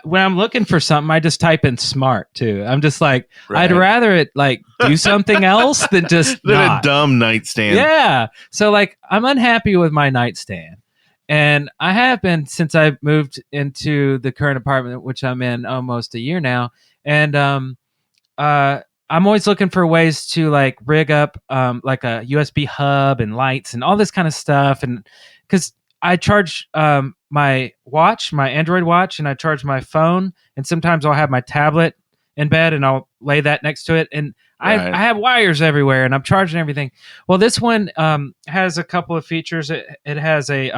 when I'm looking for something, I just type in smart too. I'm just like, right. I'd rather it like do something else than just a dumb nightstand. Yeah. So like, I'm unhappy with my nightstand. And I have been since I moved into the current apartment, which I'm in almost a year now. And I'm always looking for ways to like rig up like a USB hub and lights and all this kind of stuff. And because I charge my watch, my Android watch, and I charge my phone, and sometimes I'll have my tablet in bed and I'll lay that next to it. And Right. I have wires everywhere and I'm charging everything. Well, this one has a couple of features. It has a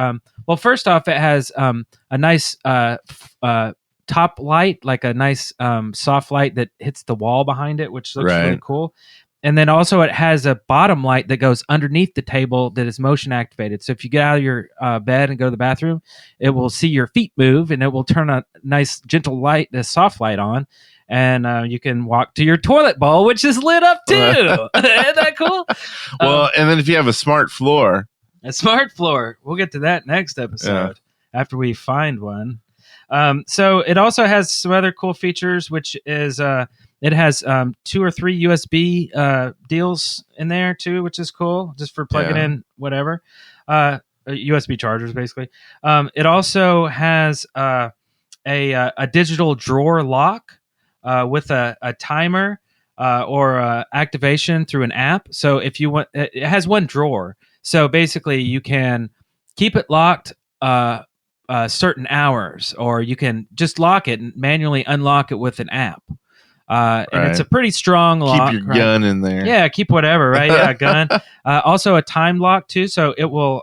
well, first off, it has a nice top light, like a nice soft light that hits the wall behind it, which looks really Right. cool. And then also it has a bottom light that goes underneath the table that is motion activated. So if you get out of your bed and go to the bathroom, it will see your feet move and it will turn a nice gentle light, a soft light on. And you can walk to your toilet bowl, which is lit up too. Isn't that cool? Well, and then if you have a smart floor, A smart floor. We'll get to that next episode after we find one. So it also has some other cool features, which is it has 2 or 3 USB deals in there too, which is cool, just for plugging in whatever. USB chargers, basically. It also has a digital drawer lock with a timer or activation through an app. So if you want, it has one drawer. So basically, you can keep it locked certain hours, or you can just lock it and manually unlock it with an app. And it's a pretty strong lock. keep your gun in there. Yeah, keep whatever, right? Yeah, gun. Also a time lock too, so it will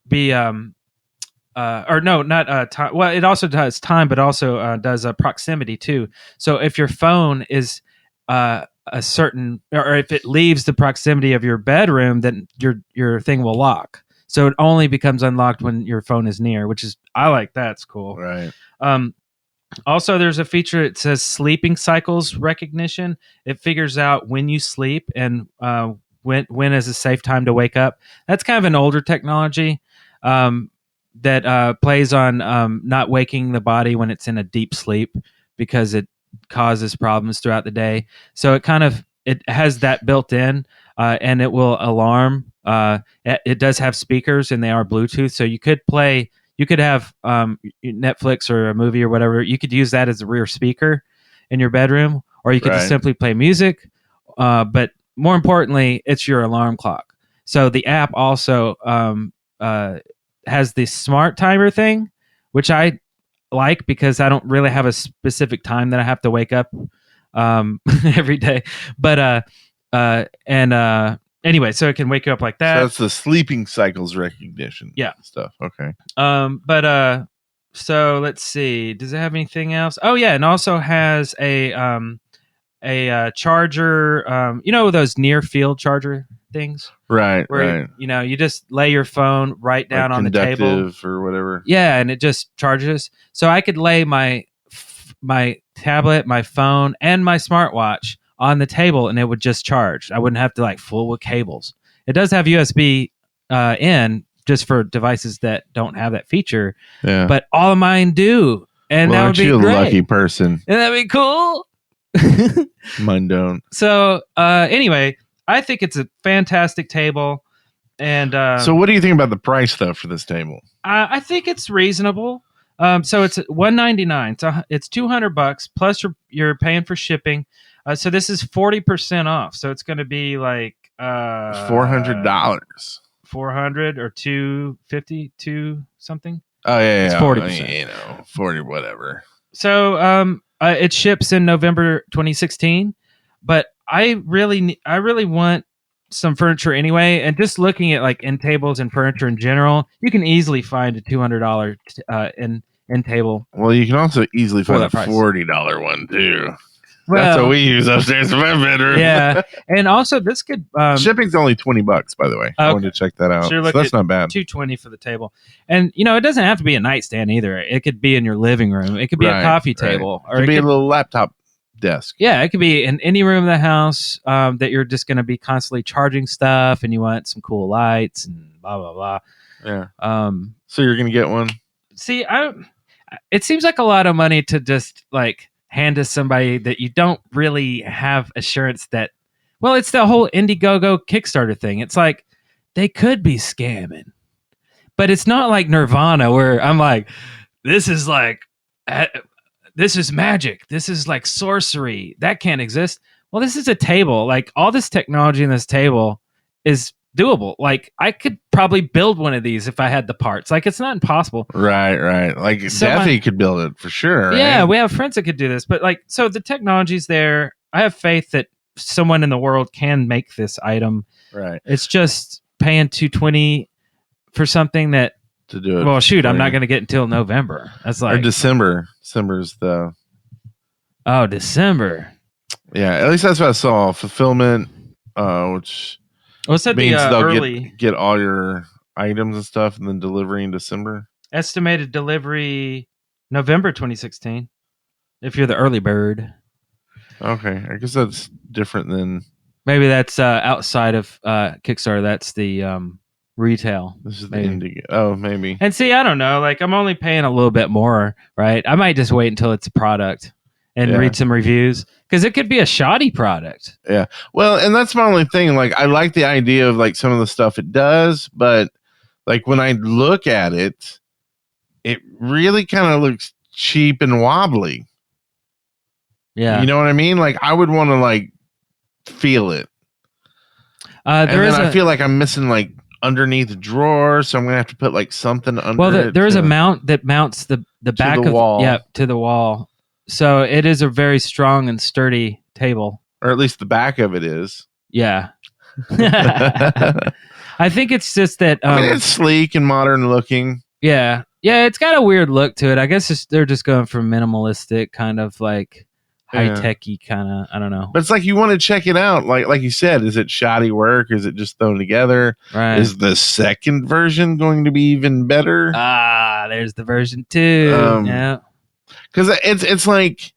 be or no, not time. Well, it also does time, but also does proximity too. So if your phone is a certain, or if it leaves the proximity of your bedroom, then your thing will lock. So it only becomes unlocked when your phone is near, which is, I like that. It's cool. Right. Also, there's a feature that says sleeping cycles recognition. It figures out when you sleep and when is a safe time to wake up. That's kind of an older technology that plays on not waking the body when it's in a deep sleep, because it causes problems throughout the day. So it has that built in, and it will alarm. It does have speakers, and they are Bluetooth, so you could have Netflix or a movie or whatever. You could use that as a rear speaker in your bedroom, or you could just simply play music. But more importantly, it's your alarm clock. So the app also has the smart timer thing, which I like because I don't really have a specific time that I have to wake up every day. But anyway, so it can wake you up like that. So that's the sleeping cycles recognition. Yeah. Stuff. Okay. So let's see. Does it have anything else? Oh yeah, and also has a charger. You know those near field charger things, Right. where you just lay your phone right down on the table conductive or whatever. Yeah, and it just charges. So I could lay my tablet, my phone, and my smartwatch on the table, and it would just charge. I wouldn't have to fool with cables. It does have USB in, just for devices that don't have that feature. Yeah. But all of mine do, and that would be aren't you great. a lucky person? And that'd be cool. Mine don't. So anyway, I think it's a fantastic table. And so what do you think about the price though for this table? I think it's reasonable. So it's $199. So it's $200 plus you're paying for shipping. So this is 40% off. So it's going to be like $400. $400 or $250, two something. Oh yeah, It's 40%. 40 whatever. So it ships in November 2016, but I really want some furniture anyway. And just looking at end tables and furniture in general, you can easily find a $200 end table. Well, you can also easily For find that a price. $40 one too. Well, That's what we use upstairs in my bedroom. Yeah, and also this could Shipping's only $20, by the way. I wanted to check that out. So you're So looking that's not bad. $220 for the table, and it doesn't have to be a nightstand either. It could be in your living room. It could be a coffee table, or it could be a little laptop desk. Yeah, it could be in any room of the house that you're just going to be constantly charging stuff, and you want some cool lights and blah blah blah. Yeah. So you're gonna get one. See, it seems like a lot of money to just hand to somebody that you don't really have assurance that. Well, it's the whole Indiegogo Kickstarter thing. It's like they could be scamming, but it's not like Nirvana where I'm like, this is this is magic. This is like sorcery. That can't exist. Well, this is a table. Like all this technology in this table is doable. Like I could probably build one of these if I had the parts. Like it's not impossible. Right. Like Steffi could build it for sure. Yeah, right? we have friends that could do this. But like, so the technology's there. I have faith that someone in the world can make this item. Right. It's just paying $220 for something that. To do it. Well, shoot, I'm not going to get until November. That's like or December. December's the. Oh, December. Yeah, at least that's what I saw. Fulfillment, which Well, it said means the they'll early get all your items and stuff, and then delivery in December. estimated delivery November 2016. If you're the early bird, Okay, I guess that's different than maybe that's outside of Kickstarter. That's the retail. this is Maybe. the Indigo. Oh, maybe. And see, I don't know. Like, I'm only paying a little bit more, right? I might just wait until it's a product and read some reviews because it could be a shoddy product. Yeah. Well, and that's my only thing. Like, I like the idea of like some of the stuff it does, but like when I look at it, it really kind of looks cheap and wobbly. Yeah. You know what I mean? Like, I would want to like feel it. And then I feel like I'm missing like underneath the drawer, so I'm gonna have to put like something under. Well, there is a mount that mounts the back the of wall. to the wall. So it is a very strong and sturdy table. Or at least the back of it is. Yeah. I think it's just that. I mean, it's sleek and modern looking. Yeah, it's got a weird look to it. I guess they're just going for minimalistic, kind of like high techy kind of. I don't know. But it's like you want to check it out. Like you said, is it shoddy work? Is it just thrown together? Right. Is the second version going to be even better? There's the version 2. Yeah. Because it's like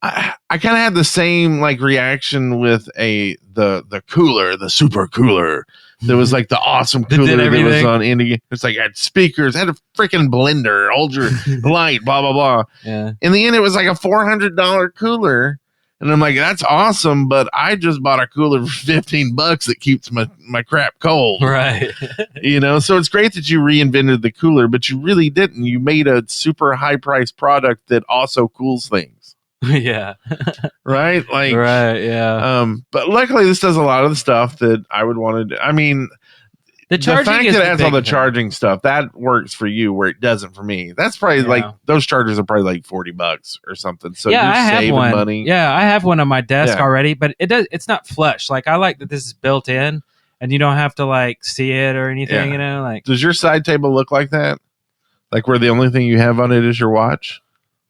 I kind of had the same like reaction with the cooler, the super cooler. There was like the awesome cooler that was on Indie. It's like it had speakers, had a freaking blender, ultra light, blah blah blah. Yeah. In the end, it was like a $400 cooler, and I'm like, that's awesome. But I just bought a cooler for $15 that keeps my crap cold, Right. You know. So it's great that you reinvented the cooler, but you really didn't. You made a super high price product that also cools things. Yeah. Right. Like. Right. Yeah. But luckily, this does a lot of the stuff that I would want to do. I mean, the fact is that it has all the thing. charging stuff that works for you, where it doesn't for me. That's probably like those chargers are probably like $40 or something. So you're I have saving one. money. Yeah, I have one on my desk already, but it's not flush. Like I like that this is built in, and you don't have to like see it or anything. Yeah. You know, like Does your side table look like that? Like where the only thing you have on it is your watch?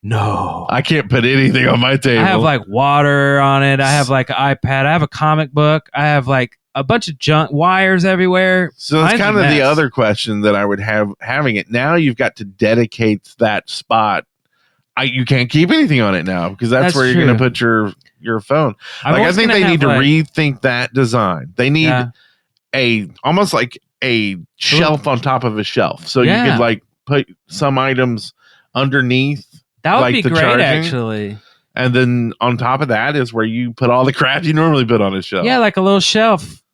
No, I can't put anything on my table. I have like water on it. I have like an iPad. I have a comic book. I have like a bunch of junk wires everywhere. So that's kind of the other question that I would have having it. Now you've got to dedicate that spot. You can't keep anything on it now because that's where you're going to put your phone. I think they need to rethink that design. They need almost like a shelf on top of a shelf. So you could like put some items underneath. That would like be the great, charging. Actually. And then on top of that is where you put all the crap you normally put on a shelf. Yeah, like a little shelf.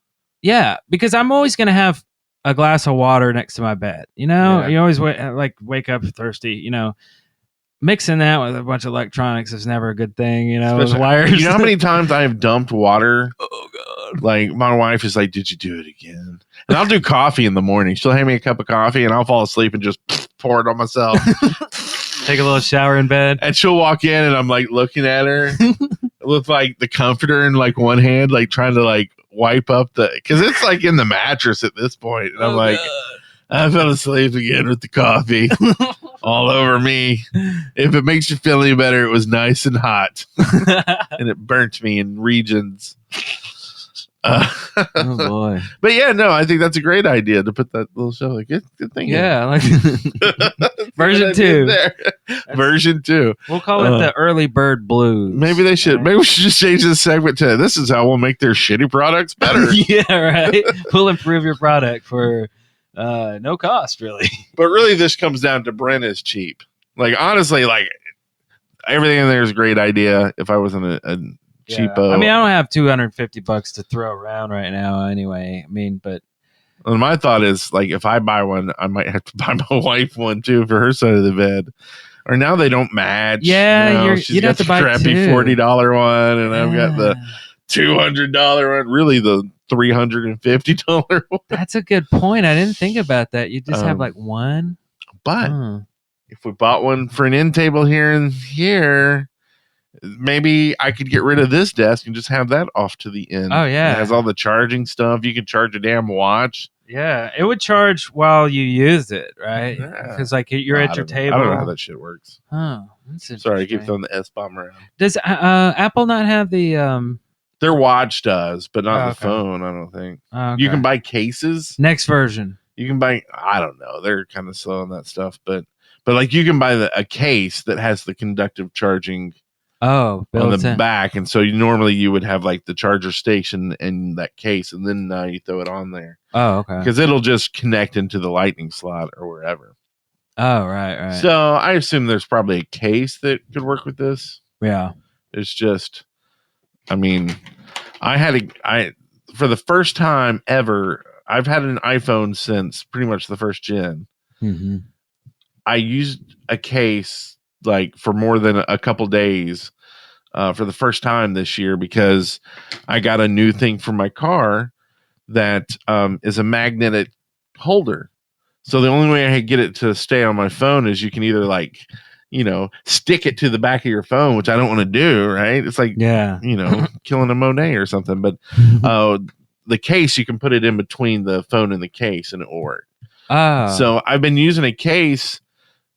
Yeah, because I'm always going to have a glass of water next to my bed. You know, you always wake up thirsty. You know, mixing that with a bunch of electronics is never a good thing. You know, those wires. You know how many times I have dumped water? Oh God! Like my wife is like, "Did you do it again?" And I'll do coffee in the morning. She'll hand me a cup of coffee, and I'll fall asleep and just pour it on myself. Take a little shower in bed. And she'll walk in and I'm like looking at her with like the comforter in like one hand, like trying to like wipe up because it's like in the mattress at this point. And I'm like, God. I fell asleep again with the coffee all over me. If it makes you feel any better, it was nice and hot and it burnt me in regions. Oh boy! But yeah, no, I think that's a great idea to put that little shelf. Like, good thing. Yeah, I like version 2. Version 2. We'll call it the early bird blues. Maybe they should. Maybe we should just change this segment to "This is how we'll make their shitty products better." Yeah, right. We'll improve your product for no cost, really. But really, this comes down to Brent is cheap. Like honestly, like everything in there is a great idea. If I wasn't a cheapo. I mean, I don't have $250 to throw around right now anyway. I mean, but and my thought is like if I buy one, I might have to buy my wife one too for her side of the bed. Or now they don't match. Yeah, she's you'd got have to the buy crappy two. $40 one, and I've got the $200 one. Really, the $350 one. That's a good point. I didn't think about that. You just have Um, like one. But Huh. if we bought one for an end table here and here, maybe I could get rid of this desk and just have that off to the end. Oh, yeah. It has all the charging stuff. You can charge a damn watch. Yeah, it would charge while you used it, right? Yeah. Because like you're at your table. I don't know how that shit works. Oh, that's Sorry, I keep interesting. throwing the S-bomb around. Does Apple not have the Their watch does, but not the okay. phone, I don't think. okay. You can buy cases. next version? You can buy, I don't know. They're kind of slow on that stuff, but like you can buy a case that has the conductive charging Oh, on the built-in. back, and so normally you would have like the charger station in that case, and then you throw it on there Oh, okay. because it'll just connect into the lightning slot or wherever. Oh, right. So I assume there's probably a case that could work with this. Yeah. It's just, I mean, for the first time ever, I've had an iPhone since pretty much the first gen. Mm-hmm. I used a case like for more than a couple days for the first time this year because I got a new thing for my car that is a magnetic holder. So the only way I could get it to stay on my phone is you can either like, stick it to the back of your phone, which I don't want to do, right? It's like, killing a Monet or something. But the case, you can put it in between the phone and the case and it will work. Oh. So I've been using a case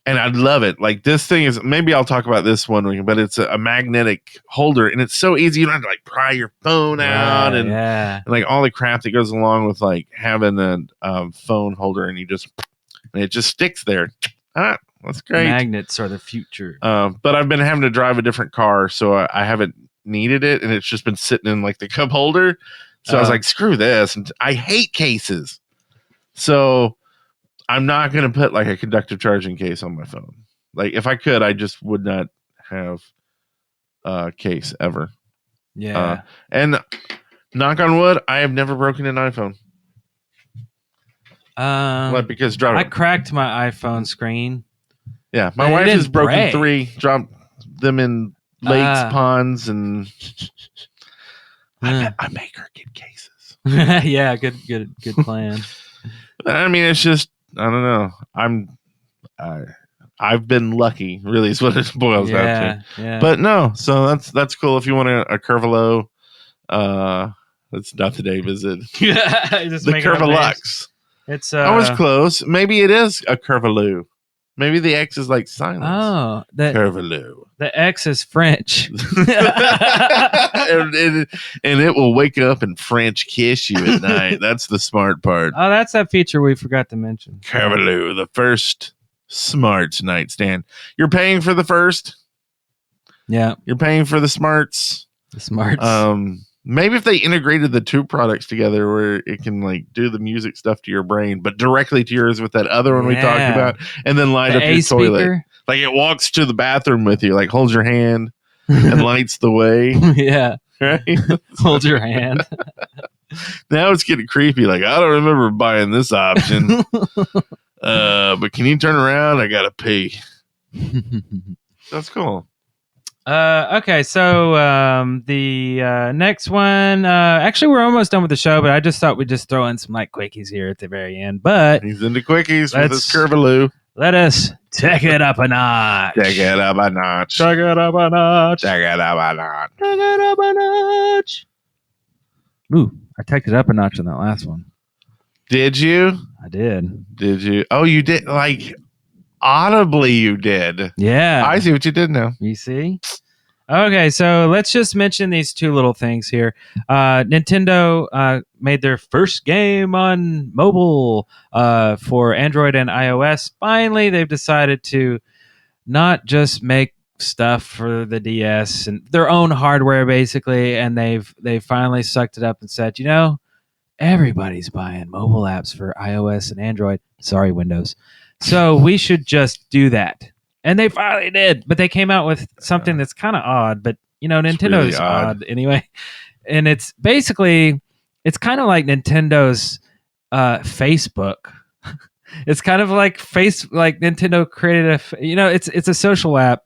and I love it. Like this thing is, maybe I'll talk about this one week, but it's a magnetic holder and it's so easy. You don't have to like pry your phone out and like all the crap that goes along with like having a phone holder and it just sticks there. That's great. Magnets are the future. But I've been having to drive a different car, so I haven't needed it, and it's just been sitting in like the cup holder. So I was like, screw this. And I hate cases. So I'm not going to put like a conductive charging case on my phone. Like if I could, I just would not have a case ever. Yeah. And knock on wood, I have never broken an iPhone. Because I cracked my iPhone screen. Yeah, my wife has broken break. 3, dropped them in lakes, ponds, and I make her get cases. Yeah, good plan. I mean, it's just I don't know. I've been lucky, really, is what it boils down to. Yeah. But no, so that's cool. If you want a Curvelo, that's not the name, is it? The Curvelux. It's I was close. Maybe it is a Curvelu. Maybe the X is like silence. Oh, Curvelu. The X is French. and it will wake up and French kiss you at night. That's the smart part. Oh, that's that feature we forgot to mention. Curvelu, the first smart nightstand. You're paying for the first? Yeah. You're paying for the smarts? The smarts. Maybe if they integrated the two products together where it can like do the music stuff to your brain, but directly to yours with that other one we talked about, and then light up your toilet. Like it walks to the bathroom with you, like holds your hand and lights the way. Yeah. Right? Hold your hand. Now it's getting creepy. Like, I don't remember buying this option. But can you turn around? I gotta pee. That's cool. Okay, so the next one, actually we're almost done with the show, but I just thought we'd just throw in some like quickies here at the very end. But he's into quickies with his Curvelu. Let us take it up a notch. Take it up a notch. Take it up a notch. Take it up a notch. Take it up a notch. Ooh, I took it up a notch on that last one. Did you? I did. Did you? Oh, you did. Like audibly, you did. Yeah. I see what you did now. You see? Okay, so let's just mention these two little things here. Nintendo made their first game on mobile for Android and iOS. Finally, they've decided to not just make stuff for the DS and their own hardware, basically, and they've finally sucked it up and said, everybody's buying mobile apps for iOS and Android. Sorry, Windows. So we should just do that. And they finally did, but they came out with something that's kind of odd, but Nintendo's really odd anyway. And it's basically, it's kind of like Nintendo's Facebook, It's kind of like like Nintendo created it's a social app.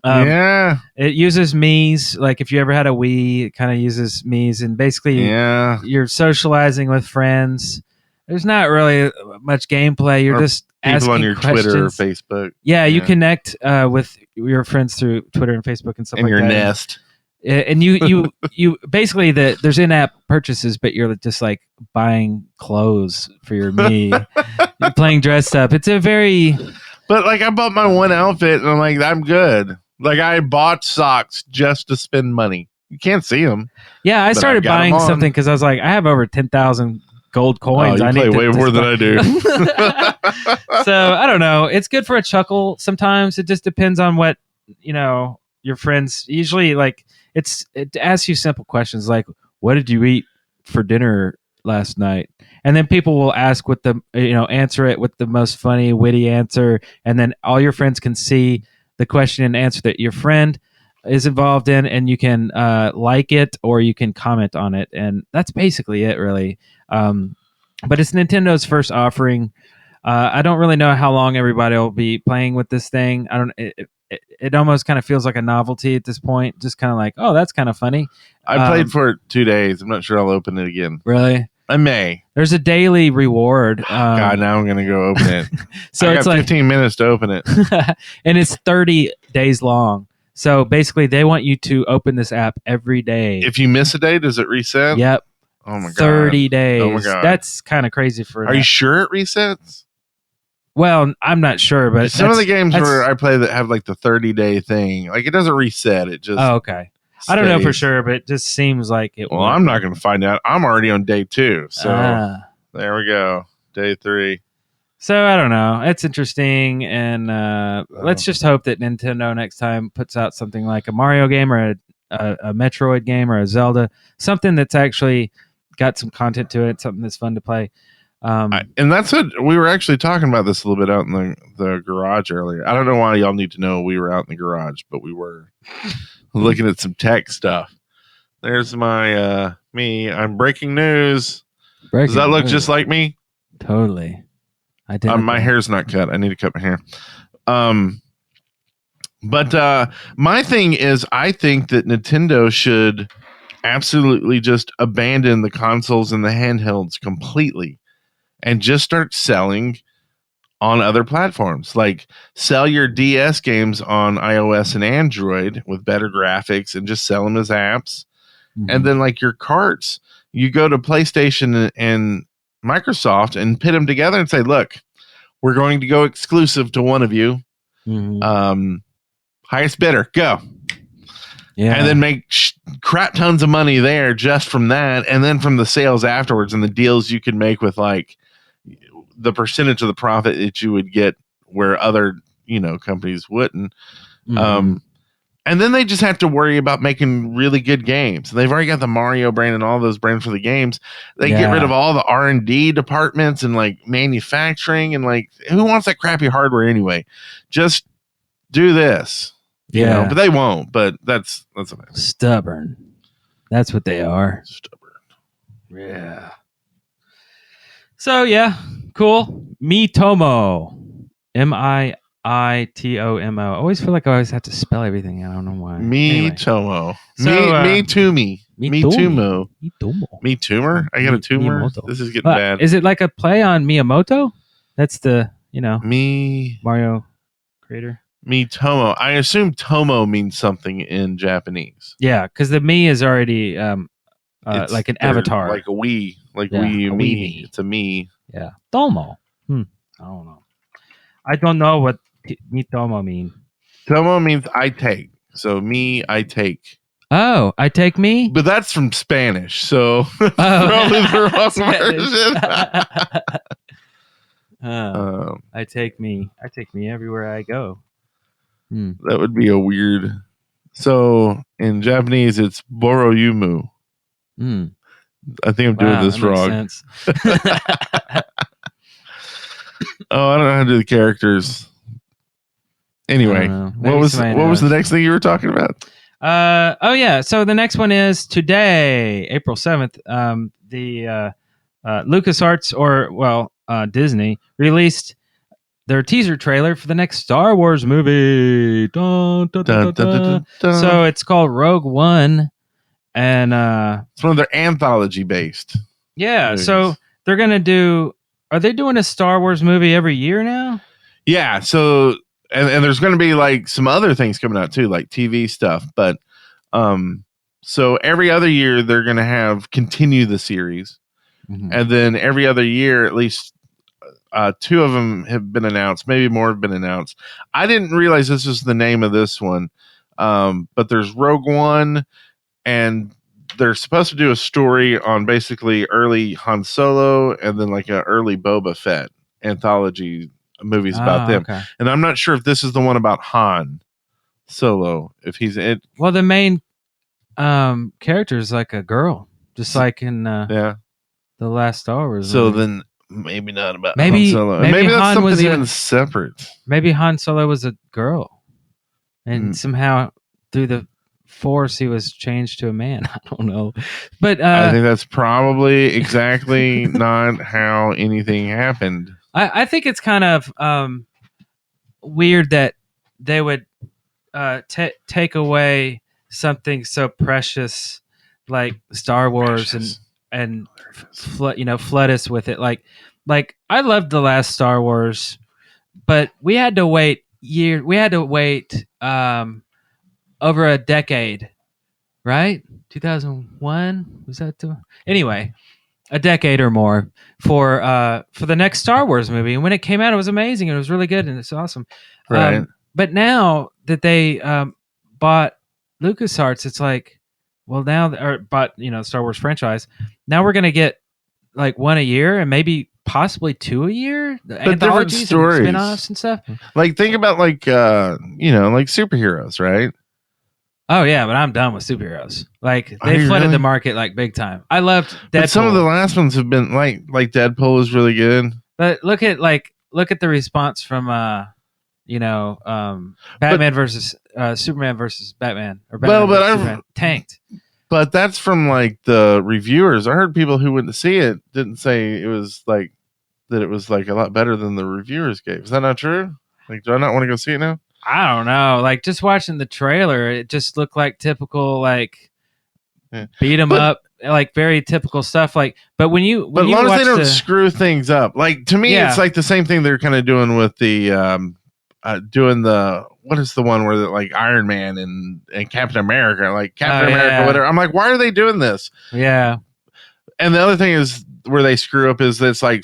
Yeah. It uses Mii's. Like if you ever had a Wii, it kind of uses Mii's, and basically Yeah. you're socializing with friends. There's not really much gameplay. You're Or just People asking on your questions. Twitter or Facebook. Yeah, you connect with your friends through Twitter and Facebook and stuff And like your that. Nest. And you basically there's in-app purchases, but you're just like buying clothes for your Mii. You're playing dress up. It's a very But like I bought my one outfit and I'm like, I'm good. Like I bought socks just to spend money. You can't see them. I But started I got 'em buying on. something because I was like, I have over 10,000 gold Oh, coins. you I play need way more than I do. So I don't know. It's good for a chuckle. Sometimes it just depends on what your friends. Usually, like it asks you simple questions like, "What did you eat for dinner last night?" And then people will ask with the answer it with the most funny, witty answer, and then all your friends can see the question and answer that your friend is involved in, and you can like it or you can comment on it, and that's basically it, really. But it's Nintendo's first offering. I don't really know how long everybody will be playing with this thing. I don't. It almost kind of feels like a novelty at this point. Just kind of like, oh, that's kind of funny. I played for it 2 days. I'm not sure I'll open it again. Really? I may. There's a daily reward. God, now I'm gonna go open it. So I it's got like 15 minutes to open it. and it's 30 days long. So basically, they want you to open this app every day. If you miss a day, does it reset? Yep. Oh my god. 30 days. Oh my God. That's kind of crazy for. Are you sure it resets? Well, I'm not sure, but Some of the games that's- where I play that have like the 30-day thing, like it doesn't reset. It just. Oh, okay. I don't know for stays. sure, but it just seems like it. Well, would. I'm not going to find out. I'm already on day 2, so Ah. there we go. Day 3. So I don't know. It's interesting, and let's just hope that Nintendo next time puts out something like a Mario game or a Metroid game or a Zelda, something that's actually got some content to it, something that's fun to play. And that's what we were actually talking about this a little bit out in the garage earlier. I don't know why y'all need to know we were out in the garage, but we were looking at some tech stuff. There's my me. I'm breaking news. Does that look just like me? Totally. I did. My hair's not cut. I need to cut my hair. But my thing is, I think that Nintendo should absolutely just abandon the consoles and the handhelds completely and just start selling on other platforms. Like sell your DS games on iOS and Android with better graphics and just sell them as apps. Mm-hmm. And then like your carts, you go to PlayStation and Microsoft and pit them together and say, look, we're going to go exclusive to one of you. Mm-hmm. Highest bidder, go. Yeah. And then make crap tons of money there just from that. And then from the sales afterwards and the deals you can make with like the percentage of the profit that you would get where other, companies wouldn't. Mm-hmm. And then they just have to worry about making really good games. They've already got the Mario brand and all those brands for the games. They get rid of all the R&D departments and like manufacturing and like who wants that crappy hardware anyway? Just do this. Yeah. But they won't. But that's okay. Stubborn. That's what they are. Stubborn. Yeah. So yeah, cool. Miitomo. Miitomo. I always feel like I always have to spell everything. I don't know why. Miitomo. So, Me to me. Miitomo. Me tumor? I got a tumor? Miyamoto. This is getting bad. Is it like a play on Miyamoto? That's the Me Mario creator. Tomo. I assume Tomo means something in Japanese. Yeah, because the me is already like an avatar. Like a Wii. Like Yeah, Wii a Wii me. me. It's a me. Yeah. Tomo. I don't know. I don't know what Miitomo mean. Tomo means I take. So me, I take. Oh, I take me? But that's from Spanish. So Oh. probably the wrong Spanish. version. I take me. I take me everywhere I go. That would be a weird. So in Japanese, it's Boroyumu. I think I'm doing this wrong. Oh, I don't know how to do the characters. Anyway, what was the next thing you were talking about? So the next one is today, April 7th. The LucasArts, Disney released their teaser trailer for the next Star Wars movie. Dun, dun, dun, dun, dun. So it's called Rogue One, and it's one of their anthology based. yeah. movies. So they're gonna do. Are they doing a Star Wars movie every year now? Yeah. So and there's going to be like some other things coming out too, like TV stuff. But so every other year they're going to continue the series, and then every other year at least. Two of them have been announced. Maybe more have been announced. I didn't realize this was the name of this one. But there's Rogue One, and they're supposed to do a story on basically early Han Solo and then like an early Boba Fett anthology movies about them. Okay. And I'm not sure if this is the one about Han Solo. If he's it. Well, the main character is like a girl, just like in Yeah. the last Star Wars. So movie. then maybe not about Maybe- Han Solo. maybe Maybe that's Han something was even separate. Maybe Han Solo was a girl, and Mm. somehow through the Force he was changed to a man. I don't know, but I think that's probably exactly not how anything happened. I think it's kind of weird that they would take away something so precious like Star Wars Precious. and flood us with it. Like I loved the last Star Wars, but we had to wait over a decade, right? 2001 was that anyway, a decade or more for the next Star Wars movie. And when it came out, it was amazing. It was really good and it's awesome. Right. But now that they bought LucasArts, it's like, well, now or bought Star Wars franchise. Now we're gonna get like one a year and maybe possibly two a year. Anthologies and stories. spin-offs and stuff. Like think about like superheroes, right? Oh yeah, but I'm done with superheroes. Like Are they you flooded really? the market like big time. I loved Deadpool. But some of the last ones have been like Deadpool is really good. But look at the response from Batman versus Superman versus Batman or Batman versus Superman. Tanked. But that's from like the reviewers. I heard people who went to see it didn't say it was like that. It was like a lot better than the reviewers gave. Is that not true? Like, do I not want to go see it now? I don't know. Like just watching the trailer, it just looked like typical like beat 'em up, like very typical stuff. Like, but when you But as long as watch they don't screw things up, like to me, Yeah. it's like the same thing they're kind of doing with the doing the what is the one where like Iron Man and Captain America, like Captain America, yeah. whatever. I'm like, why are they doing this? yeah, And the other thing is where they screw up is it's like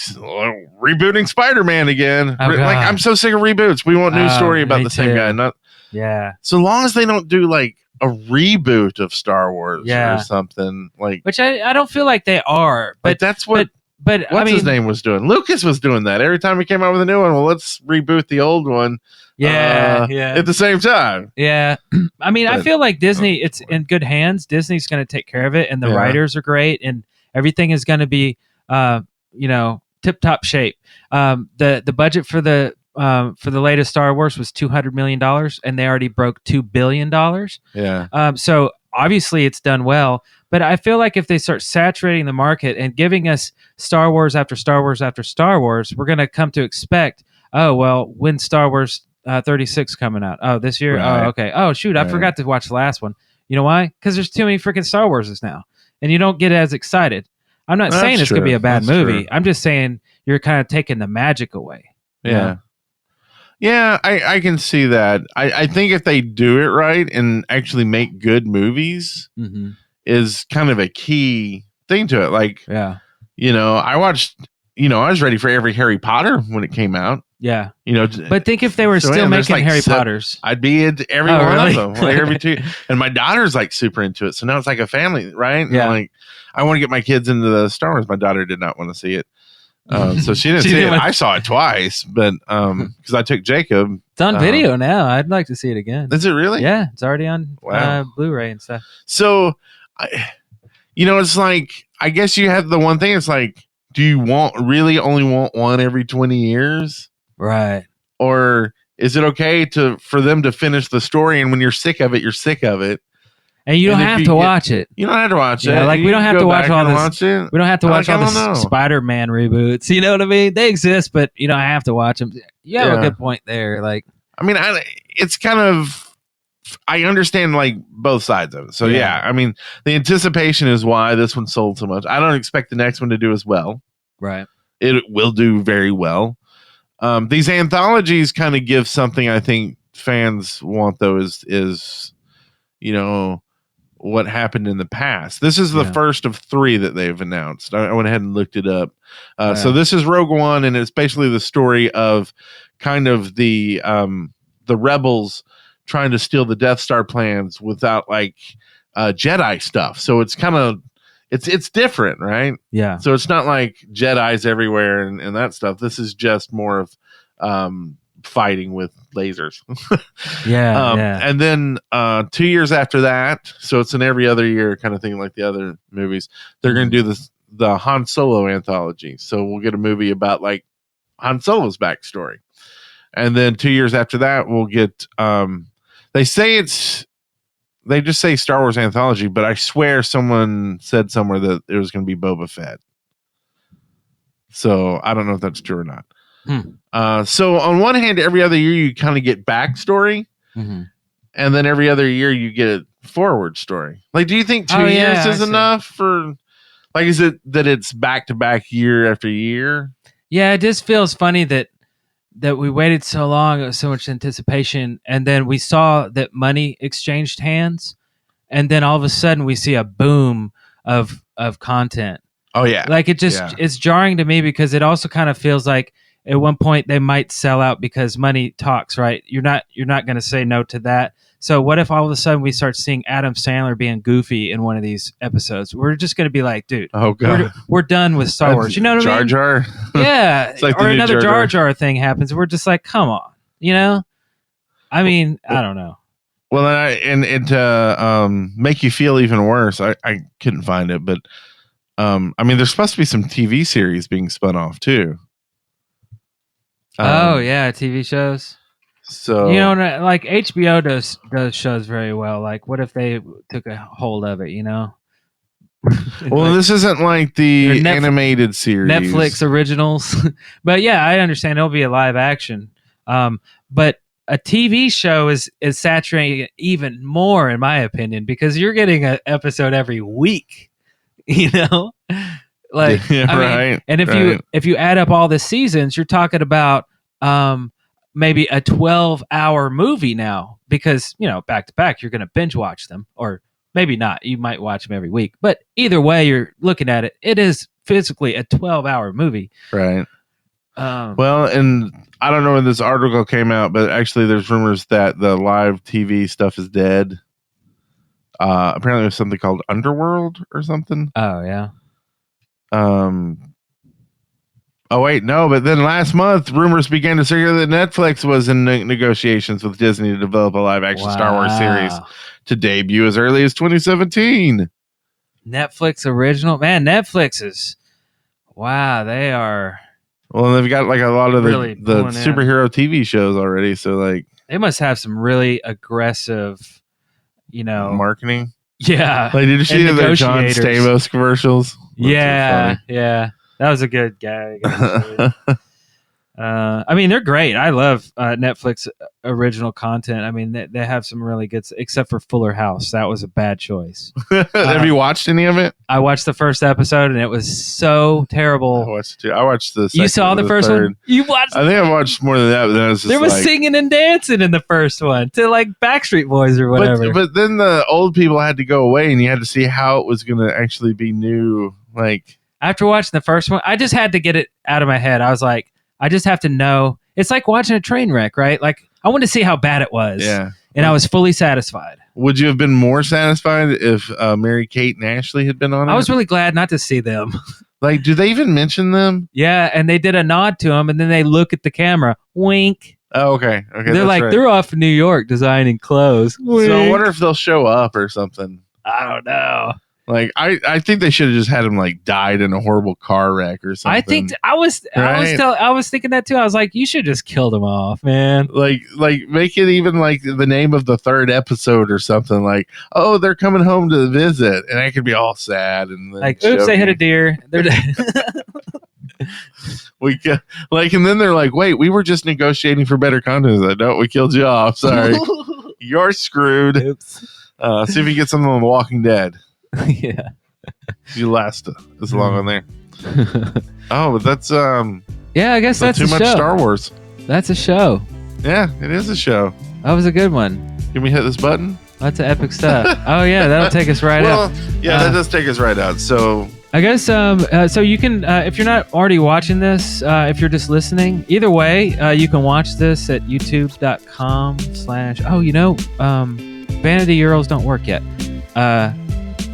rebooting Spider-Man again. Oh, Like God. I'm so sick of reboots. We want a new story about me the same too. guy. Not yeah. so long as they don't do like a reboot of Star Wars Yeah. or something like. Which I don't feel like they are, But but that's what but what's I mean, his name was doing. Lucas was doing that every time he came out with a new one. Well, let's reboot the old one. yeah, At the same time. yeah. I mean, I But- feel like Disney, it's in good hands. Disney's going to take care of it, and the Yeah. writers are great, and everything is going to be, tip top shape. The budget for the latest Star Wars was $200 million, and they already broke $2 billion. Yeah. So obviously it's done well, but I feel like if they start saturating the market and giving us Star Wars after Star Wars after Star Wars, we're going to come to expect, oh, well, when Star Wars 36 coming out? Oh, this year? Right. Oh, okay. Oh, shoot, I Right. forgot to watch the last one. You know why? Because there's too many freaking Star Warses now, and you don't get as excited. I'm not That's saying it's going to be true. a bad That's movie. true. I'm just saying you're kind of taking the magic away. you Yeah. know? Yeah, I can see that. I think if they do it right and actually make good movies Mhm. is kind of a key thing to it. Like, Yeah. I watched, I was ready for every Harry Potter when it came out. Yeah. But But think if they were still there's making like Harry seven- Potters. I'd be into every Oh, one really? of them, like every two. And my daughter's like super into it, so now it's like a family, right? And Yeah. like I want to get my kids into the Star Wars. My daughter did not want to see it, so she didn't She see didn't it. want- I saw it twice, but because I took Jacob. It's on Uh, video now. I'd like to see it again. Is it really? Yeah, it's already on Wow. Blu-ray and stuff. So, it's like I guess you have the one thing. It's like, do you really only want one every 20 years, Right. or is it okay for them to finish the story? And when you're sick of it, you're sick of it. And you don't And if have you to get- watch it. You don't have to watch Yeah, it. like, You we don't can have go to watch back all and this- Watch it. We don't have to watch Like, all I don't the know. Spider-Man reboots. You know what I mean? They exist, but you don't have to watch them. You have a Yeah. good point there. Like, I mean, it's kind of. I understand like both sides of it. So Yeah. I mean, the anticipation is why this one sold so much. I don't expect the next one to do as well. right. It will do very well. These anthologies kind of give something I think fans want, though, is what happened in the past. This is the Yeah. first of 3 that they've announced. I went ahead and looked it up. So Yeah. this is Rogue One, and it's basically the story of kind of the rebels trying to steal the Death Star plans without like Jedi stuff. So it's kind of it's different, right? Yeah. So it's not like Jedis everywhere and that stuff. This is just more of fighting with lasers. Yeah. Yeah. And then 2 years after that, so it's an every other year kind of thing like the other movies, they're going to do the Han Solo anthology. So we'll get a movie about like Han Solo's backstory. And then 2 years after that, we'll get they just say Star Wars anthology, but I swear someone said somewhere that it was going to be Boba Fett. So I don't know if that's true or not. So on one hand, every other year you kind of get backstory, Mhm. and then every other year you get a forward story. Like, do you think 2 years is enough for? Like, is it that it's back to back year after year? Yeah, it just feels funny that we waited so long, it was so much anticipation, and then we saw that money exchanged hands, and then all of a sudden we see a boom of content. Oh yeah, Like, it's jarring to me because it also kind of feels like at one point they might sell out because money talks, right? You're not going to say no to that. So what if all of a sudden we start seeing Adam Sandler being goofy in one of these episodes? We're just going to be like, dude, oh god, we're done with Star Wars. You know what I mean? Jar Jar. Yeah. It's like the or new another Jar Jar Jar thing happens. We're just like, come on, you know? I mean, I don't know. Well, and to make you feel even worse, I couldn't find it, but I mean, there's supposed to be some TV series being spun off too. Oh yeah, TV shows. So You know, like HBO does shows very well. Like, what if they took a hold of it? You know. well, Like, this isn't like the Netf- animated series, Netflix originals, but yeah, I understand it'll be a live action. But a TV show is saturating it even more, in my opinion, because you're getting an episode every week. You know, like Yeah, I mean, right, and right. if you add up all the seasons, you're talking about maybe a 12-hour movie now, because back to back you're going to binge watch them, or maybe not. You might watch them every week, but either way you're looking at it, it is physically a 12-hour movie. right? Um, Well, and I don't know when this article came out, but actually, there's rumors that the live TV stuff is dead. Apparently, there's something called Underworld or something. oh yeah. Oh wait, no. But then last month, rumors began to circulate that Netflix was in negotiations with Disney to develop a live-action Star Wars series to debut as early as 2017. Netflix original, man. Netflix is wow. They are. Well, they've got like a lot of Really the pulling in. superhero TV shows already. So like They must have some really aggressive, marketing. Yeah. Like, did you see And their John negotiators. Stamos commercials? Yeah. Yeah. That was a good gag. Actually. I mean, they're great. I love Netflix original content. I mean, they have some really good, except for Fuller House. That was a bad choice. Have you watched any of it? I watched the first episode and it was so I terrible. watched it. I watched the. You saw the first third. one? You watched? I think I watched more than that. But then I was just There was like, singing and dancing in the first one to like Backstreet Boys or whatever. But then the old people had to go away, and you had to see how it was going to actually be new. Like After watching the first one, I just had to get it out of my head. I was like, I just have to know. It's like watching a train wreck, right? Like, I wanted to see how bad it was. yeah. And I was fully satisfied. Would you have been more satisfied if Mary-Kate and Ashley had been on it? I was really glad not to see them. Like, do they even mention them? Yeah, and they did a nod to them, and then they look at the camera. Wink. Oh, okay. Okay. They're that's like, right. they're off in New York designing clothes. So I wonder if they'll show up or something. I don't know. Like I think they should have just had him like died in a horrible car wreck or something. I think I was thinking that too. I was like, you should just kill them off, man. like make it even like the name of the third episode or something. Like, oh, they're coming home to visit, and I could be all sad and then Like, oops, they hit a deer. They're dead. And then they're like, wait, we were just negotiating for better content. Like, no, we killed you off. Sorry, you're screwed. Oops. See if you get something on The Walking Dead. Yeah. You last as long on there. Oh, but that's yeah, I guess that's too a much show. Star Wars. That's a show. Yeah, it is a show. That was a good one. Can we hit this button? That's an epic stuff. Oh yeah, that'll take us right up. Yeah, that does take us right out. So I guess so you can if you're not already watching this, if you're just listening, either way, you can watch this at youtube.com/ Vanity URLs don't work yet.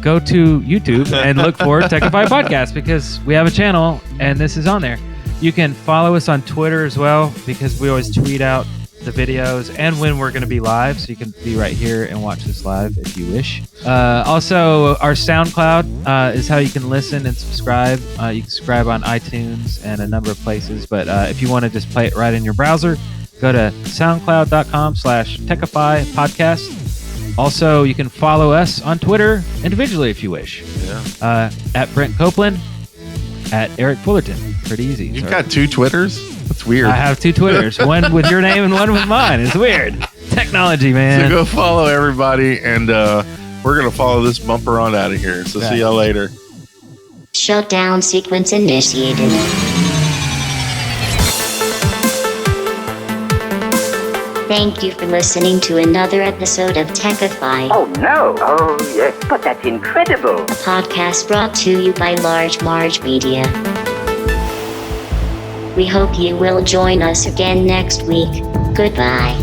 Go to YouTube and look for Techify Podcast because we have a channel and this is on there. You can follow us on Twitter as well because we always tweet out the videos and when we're going to be live, so you can be right here and watch this live if you wish. Also, our SoundCloud is how you can listen and subscribe. You can subscribe on iTunes and a number of places, but if you want to just play it right in your browser, go to soundcloud.com/Techify Podcast. Also, you can follow us on Twitter individually if you wish. Yeah. At Brent Copeland, at Eric Fullerton. Pretty easy. You've got 2 Twitters? That's weird. I have 2 Twitters. One with your name and one with mine. It's weird. Technology, man. So go follow everybody, and we're going to follow this bumper on out of here. So see y'all later. Shutdown sequence initiated. Thank you for listening to another episode of Techify. Oh, no. Oh, yes. But that's incredible. A podcast brought to you by Large Marge Media. We hope you will join us again next week. Goodbye.